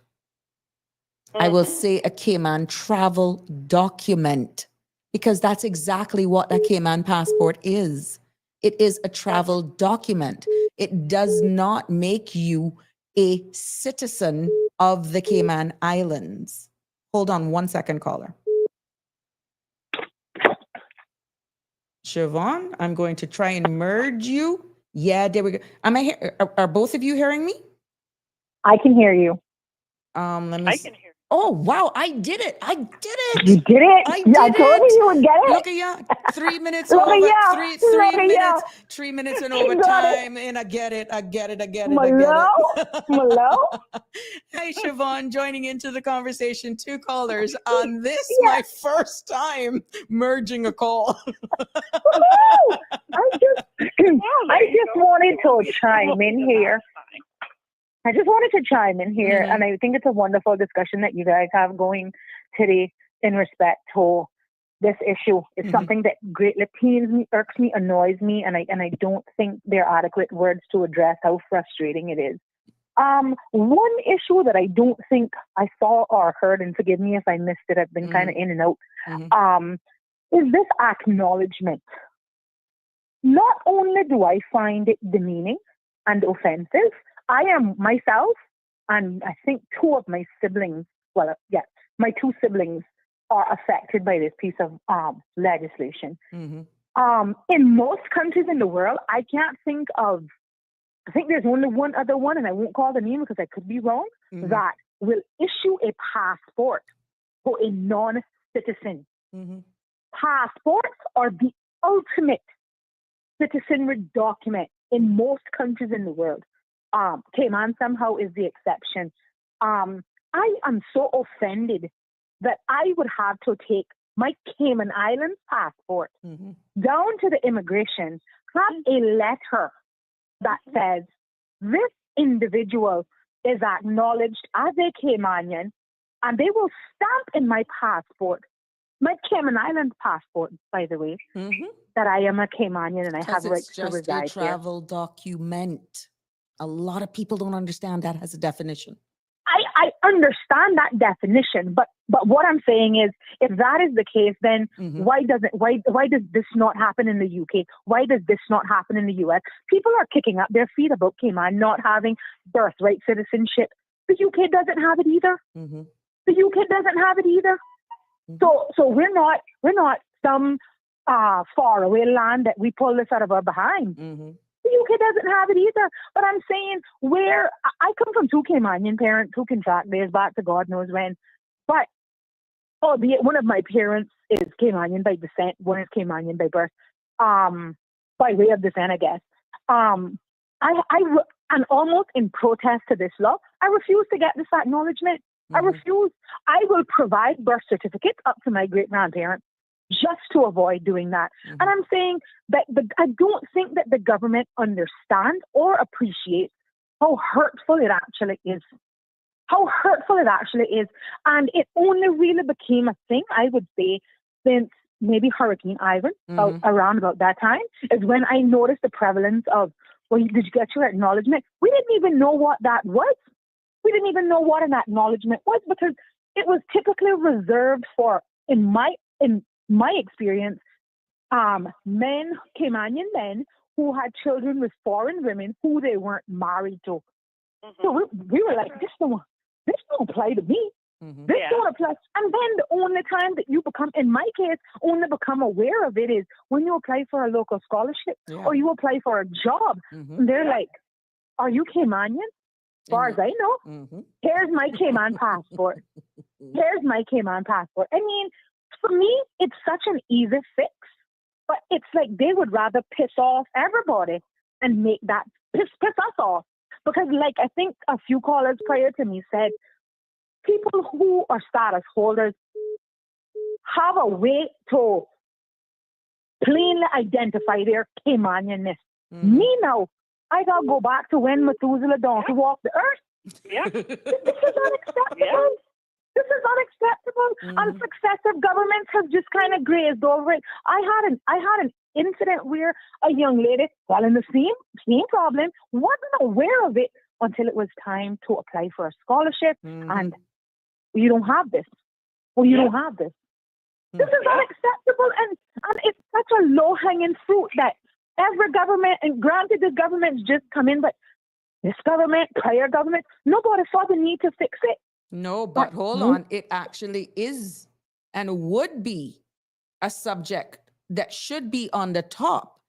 I will say a Cayman travel document, because that's exactly what a Cayman passport is. It is a travel document. It does not make you a citizen of the Cayman Islands. Hold on 1 second, caller. Siobhan, I'm going to try and merge you Yeah, there we go. Am I here? Are both of you hearing me? I can hear you. Let me. I can hear. Oh wow! I did it! I did You it! did it. I Yeah, I did told you it! you would get it. Look at ya! 3 minutes Look at over. ya. Three Look at ya. minutes. 3 minutes and You got it. overtime, and I get it. I get it. I get it. I Malo? get it. Malo? Hey, Siobhan, joining into the conversation. 2 callers on this, Yeah. my first time merging a call. Woohoo! I just wanted to chime in here. I just wanted to chime in here, and I think it's a wonderful discussion that you guys have going today in respect to this issue. It's something that greatly pains me, irks me, annoys me, and I don't think there are adequate words to address how frustrating it is. One issue that I don't think I saw or heard, and forgive me if I missed it, I've been kind of in and out, is this acknowledgement. Not only do I find it demeaning and offensive, I am myself, and I think 2 of my siblings, my 2 siblings are affected by this piece of legislation. In most countries in the world, I can't think of, I think there's only one other one, and I won't call the name because I could be wrong, that will issue a passport for a non-citizen. Passports are the ultimate citizenry document in most countries in the world. Cayman somehow is the exception. I am so offended that I would have to take my Cayman Islands passport down to the immigration, have a letter that says this individual is acknowledged as a Caymanian, and they will stamp in my passport, my Cayman Islands passport, by the way, that I am a Caymanian and I have rights to reside here. It's just a travel document. A lot of people don't understand that as a definition. I understand that definition, but what I'm saying is, if that is the case, then why does this not happen in the UK? Why does this not happen in the US? People are kicking up their feet about Cayman not having birthright citizenship. The UK doesn't have it either. The UK doesn't have it either. So we're not some far away land that we pull this out of our behind. The UK doesn't have it either. But I'm saying, where I come from 2 Caymanian parents who can track theirs back to God knows when. But one of my parents is Caymanian by descent, one is Caymanian by birth, by way of descent, I guess. And almost in protest to this law, I refuse to get this acknowledgement. I refuse. I will provide birth certificates up to my great grandparents just to avoid doing that. And I'm saying that I don't think that the government understands or appreciates how hurtful it actually is. How hurtful it actually is. And it only really became a thing, I would say, since maybe Hurricane Ivan, around about that time, is when I noticed the prevalence of, well, did you get your acknowledgement? We didn't even know what that was. We didn't even know what an acknowledgement was, because it was typically reserved for, in my experience, Caymanian men who had children with foreign women who they weren't married to. So we were like, this don't apply to me. This don't apply. And then the only time that you become, in my case, only become aware of it is when you apply for a local scholarship or you apply for a job. And they're like, are you Caymanian? As far as I know, here's my Cayman passport. Here's my Cayman passport. I mean, for me, it's such an easy fix. But it's like they would rather piss off everybody and make that piss us off. Because like I think a few callers prior to me said, people who are status holders have a way to plainly identify their Caymanianness. Me now, I gotta go back to when Methuselah donkey walked the earth. This is unacceptable. This is unacceptable. And successive governments have just kind of grazed over it. I had an incident where a young lady, while in the same problem, wasn't aware of it until it was time to apply for a scholarship. And you don't have this. Well, you don't have this. This is unacceptable, and it's such a low-hanging fruit that every government, and granted the government's just come in, but this government, prior government, nobody saw the need to fix it. No, but hold on. It actually is and would be a subject that should be on the top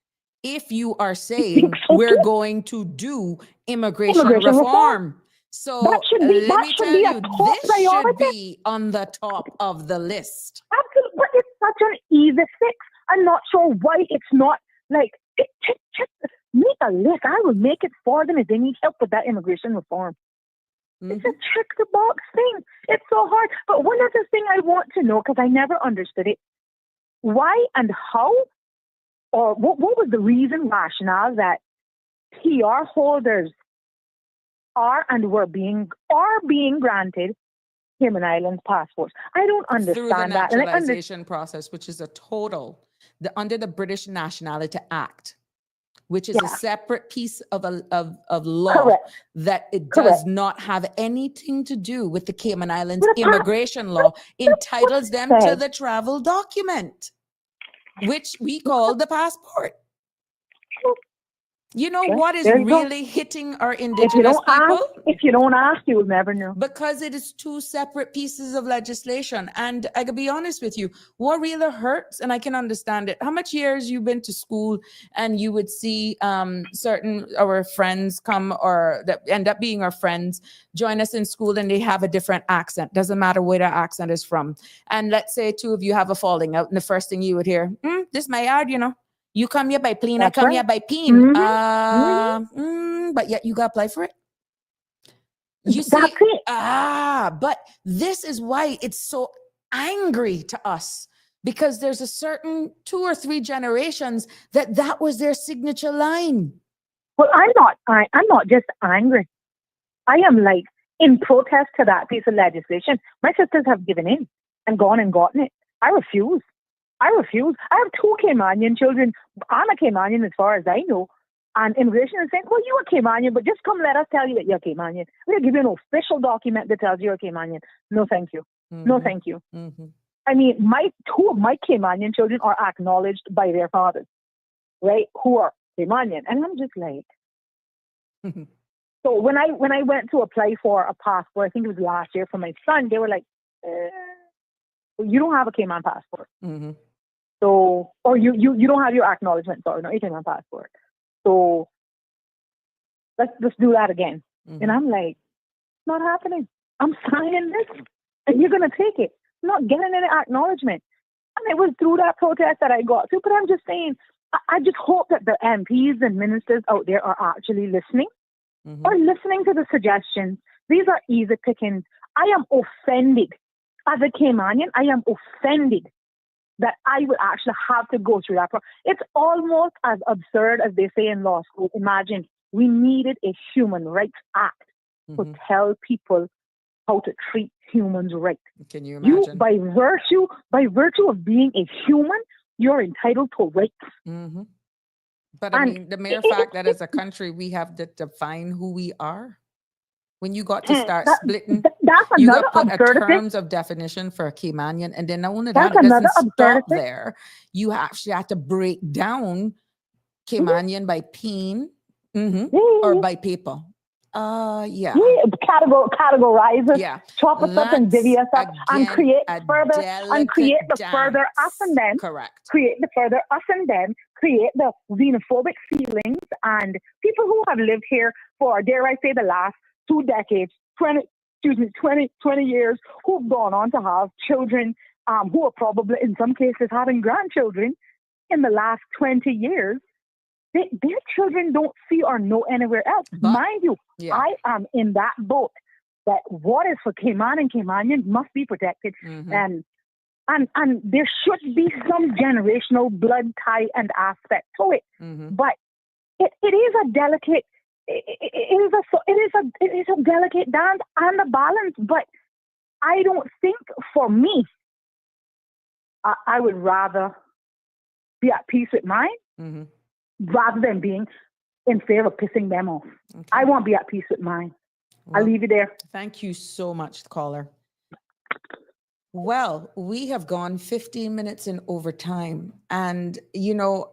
if you are saying so we're too. going to do immigration Immigration reform. So That should be let me tell a you, top this should priority. be on the top of the list. Absolutely, but it's such an easy fix. I'm not sure why it's not like check, make a list. I will make it for them if they need help with that immigration reform. It's a check the box thing. It's so hard. But one other thing I want to know, because I never understood it, why and how, or what was the reason, rationale that PR holders are being granted Cayman Islands passports? I don't understand through the that. And naturalization process, which is under the British Nationality Act, which is a separate piece of law. Correct. That it Correct. does not have anything to do with the Cayman Islands immigration law, entitles them to the travel document, which we call the passport. You know what is really hitting our indigenous people? If you don't ask, you will never know. Because it is two separate pieces of legislation. And I can be honest with you, what really hurts, and I can understand it, how much years you've been to school and you would see certain our friends come, or that end up being our friends, join us in school and they have a different accent. Doesn't matter where the accent is from. And let's say two of you have a falling out and the first thing you would hear, this is my yard, you know. You come here by plane, I come here by peen. But yet you got to apply for it. You see, but this is why it's so angry to us, because there's a certain 2 or 3 generations that was their signature line. Well, I'm not just angry. I am like in protest to that piece of legislation. My sisters have given in and gone and gotten it. I refuse. I have 2 Caymanian children. I'm a Caymanian as far as I know. And immigration is saying, well, you're a Caymanian, but just come let us tell you that you're Caymanian. We'll give you an official document that tells you're a Caymanian. No, thank you. No, thank you. I mean, 2 of my Caymanian children are acknowledged by their fathers, right, who are Caymanian. And I'm just like... So when I went to apply for a passport, I think it was last year for my son, they were like, you don't have a Cayman passport. So, or you don't have your acknowledgement, sorry, not your Cayman passport. So let's do that again. And I'm like, it's not happening. I'm signing this and you're going to take it. I'm not getting any acknowledgement. And it was through that protest that I got to. But I'm just saying, I just hope that the MPs and ministers out there are actually listening or listening to the suggestions. These are easy pickings. I am offended. As a Caymanian, I am offended that I would actually have to go through that. It's almost as absurd as they say in law school. Imagine we needed a human rights act to tell people how to treat humans right. Can you imagine? You, by virtue of being a human, you're entitled to rights. But I mean, the mere fact that as a country we have to define who we are. When you got to start splitting, you got to put a terms of definition for a Caymanian, and then not only that, it doesn't stop there. You actually have to break down Caymanian by peen or by paper. Categorize it, chop us up and divvy us up, and create the further us and them. Correct. Create the further us and them. Create the xenophobic feelings, and people who have lived here for, dare I say, the last 2 decades, 20 years, who've gone on to have children, who are probably in some cases having grandchildren in the last 20 years. Their children don't see or know anywhere else. Mind you, I am in that boat that what is for Cayman and Caymanians must be protected. And there should be some generational blood tie and aspect to it. But it is a delicate, it is a delicate dance and a balance. But I don't think, for me, I would rather be at peace with mine rather than being in favor of pissing them off. I want to be at peace with mine. Well, I'll leave you there. Thank you so much, caller. Well, we have gone 15 minutes in overtime. And,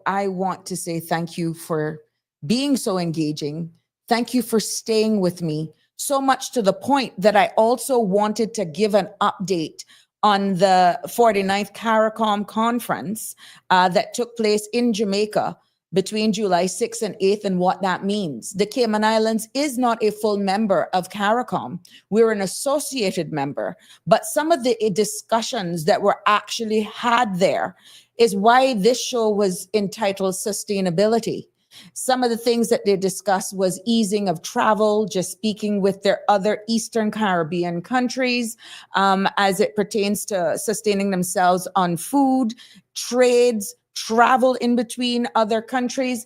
I want to say thank you for being so engaging. Thank you for staying with me, so much to the point that I also wanted to give an update on the 49th CARICOM conference that took place in Jamaica between July 6th and 8th and what that means. The Cayman Islands is not a full member of CARICOM. We're an associated member, but some of the discussions that were actually had there is why this show was entitled Sustainability. Some of the things that they discussed was easing of travel, just speaking with their other Eastern Caribbean countries as it pertains to sustaining themselves on food, trades, travel in between other countries,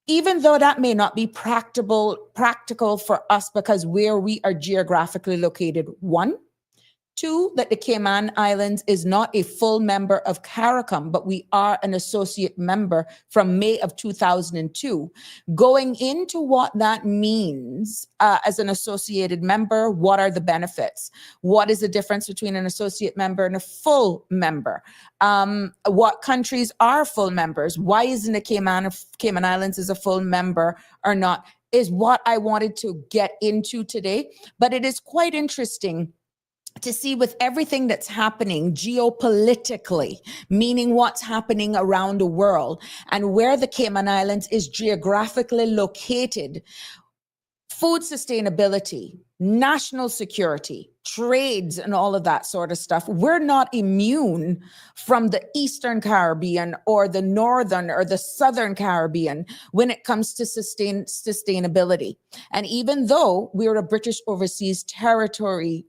even though that may not be practical for us because where we are geographically located, one. Two, that the Cayman Islands is not a full member of CARICOM, but we are an associate member from May of 2002. Going into what that means as an associated member, what are the benefits? What is the difference between an associate member and a full member? What countries are full members? Why isn't the Cayman Islands is a full member or not? Is what I wanted to get into today. But it is quite interesting to see with everything that's happening geopolitically, meaning what's happening around the world and where the Cayman Islands is geographically located, food sustainability, national security, trades, and all of that sort of stuff. We're not immune from the Eastern Caribbean or the Northern or the Southern Caribbean when it comes to sustainability. And even though we're a British overseas territory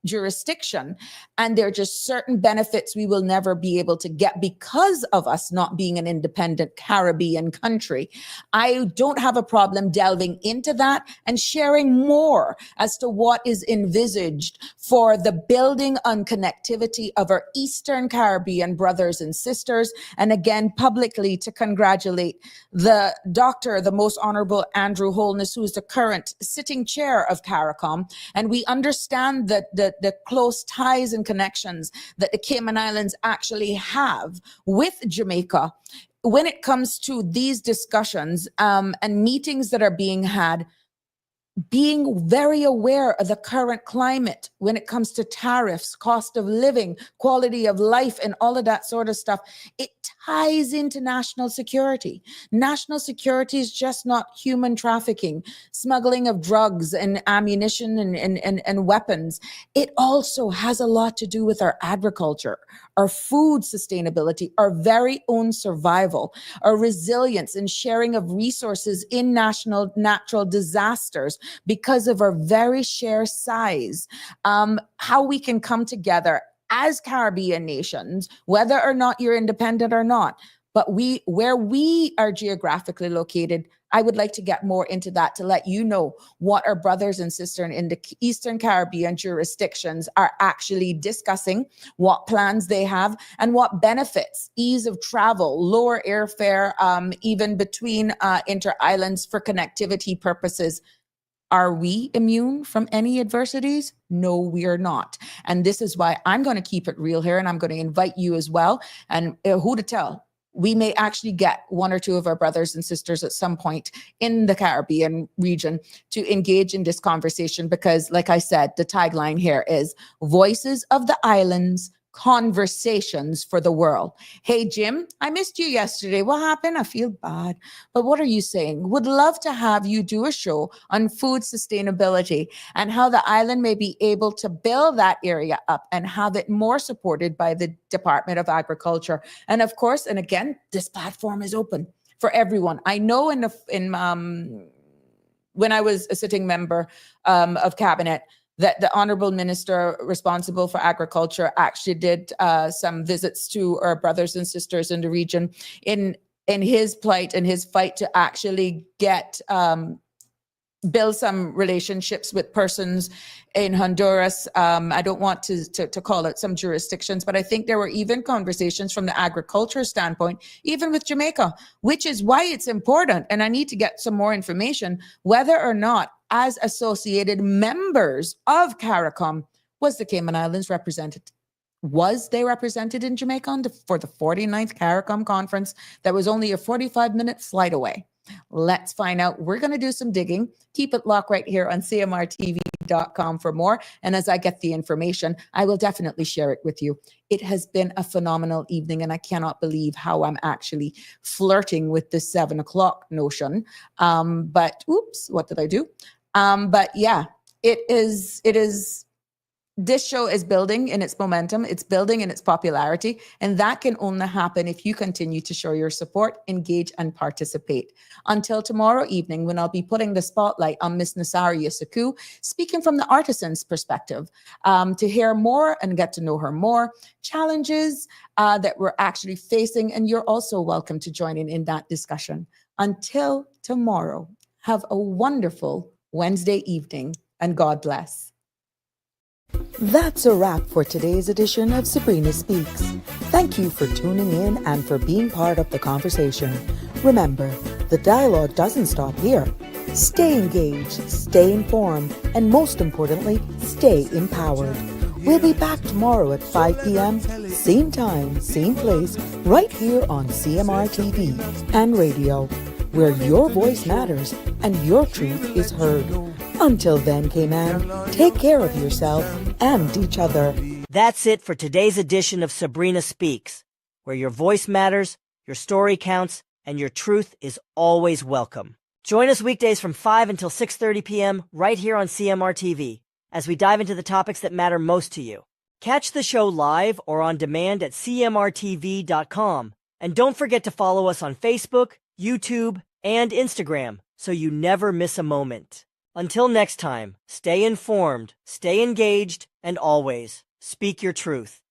jurisdiction, and there are just certain benefits we will never be able to get because of us not being an independent Caribbean country. I don't have a problem delving into that and sharing more as to what is envisaged for the building on connectivity of our Eastern Caribbean brothers and sisters. And again, publicly to congratulate the doctor, the Most Honorable Andrew Holness, who is the current sitting chair of CARICOM. And we understand that the close ties and connections that the Cayman Islands actually have with Jamaica when it comes to these discussions and meetings that are being had, being very aware of the current climate when it comes to tariffs, cost of living, quality of life, and all of that sort of stuff. It ties into national security. National security is just not human trafficking, smuggling of drugs and ammunition and weapons. It also has a lot to do with our agriculture, our food sustainability, our very own survival, our resilience and sharing of resources in natural disasters because of our very sheer size, how we can come together as Caribbean nations, whether or not you're independent or not, but where we are geographically located, I would like to get more into that to let you know what our brothers and sisters in the Eastern Caribbean jurisdictions are actually discussing, what plans they have, and what benefits, ease of travel, lower airfare, even between inter-islands for connectivity purposes. Are we immune from any adversities? No, we are not. And this is why I'm going to keep it real here, and I'm going to invite you as well. And who to tell? We may actually get one or two of our brothers and sisters at some point in the Caribbean region to engage in this conversation because, like I said, the tagline here is Voices of the Islands, Conversations for the World. Hey, Jim, I missed you yesterday. What happened? I feel bad. But what are you saying? Would love to have you do a show on food sustainability and how the island may be able to build that area up and have it more supported by the Department of Agriculture. And of course, and again, this platform is open for everyone. I know when I was a sitting member of cabinet, that the honorable minister responsible for agriculture actually did some visits to our brothers and sisters in the region in his plight and his fight to actually get build some relationships with persons in Honduras. I don't want to call it some jurisdictions, but I think there were even conversations from the agriculture standpoint, even with Jamaica, which is why it's important. And I need to get some more information, whether or not as associated members of CARICOM, was the Cayman Islands represented? Was they represented in Jamaica for the 49th CARICOM conference that was only a 45-minute flight away? Let's find out. We're going to do some digging. Keep it locked right here on CMR TV. for more. And as I get the information, I will definitely share it with you. It has been a phenomenal evening, and I cannot believe how I'm actually flirting with the 7 o'clock notion. But oops, what did I do? But yeah, it is. This show is building in its momentum. It's building in its popularity. And that can only happen if you continue to show your support, engage, and participate. Until tomorrow evening, when I'll be putting the spotlight on Miss Nasaria Saku, speaking from the artisan's perspective, to hear more and get to know her more, challenges that we're actually facing. And you're also welcome to join in that discussion. Until tomorrow, have a wonderful Wednesday evening, and God bless. That's a wrap for today's edition of Sabrina Speaks. Thank you for tuning in and for being part of the conversation. Remember, the dialogue doesn't stop here. Stay engaged, stay informed, and most importantly, stay empowered. We'll be back tomorrow at 5 p.m., same time, same place, right here on CMR TV and radio, where your voice matters and your truth is heard. Until then, Cayman, take care of yourself and each other. That's it for today's edition of Sabrina Speaks, where your voice matters, your story counts, and your truth is always welcome. Join us weekdays from 5 until 6:30 p.m. right here on CMR TV as we dive into the topics that matter most to you. Catch the show live or on demand at cmrtv.com. And don't forget to follow us on Facebook, YouTube, and Instagram so you never miss a moment. Until next time, stay informed, stay engaged, and always speak your truth.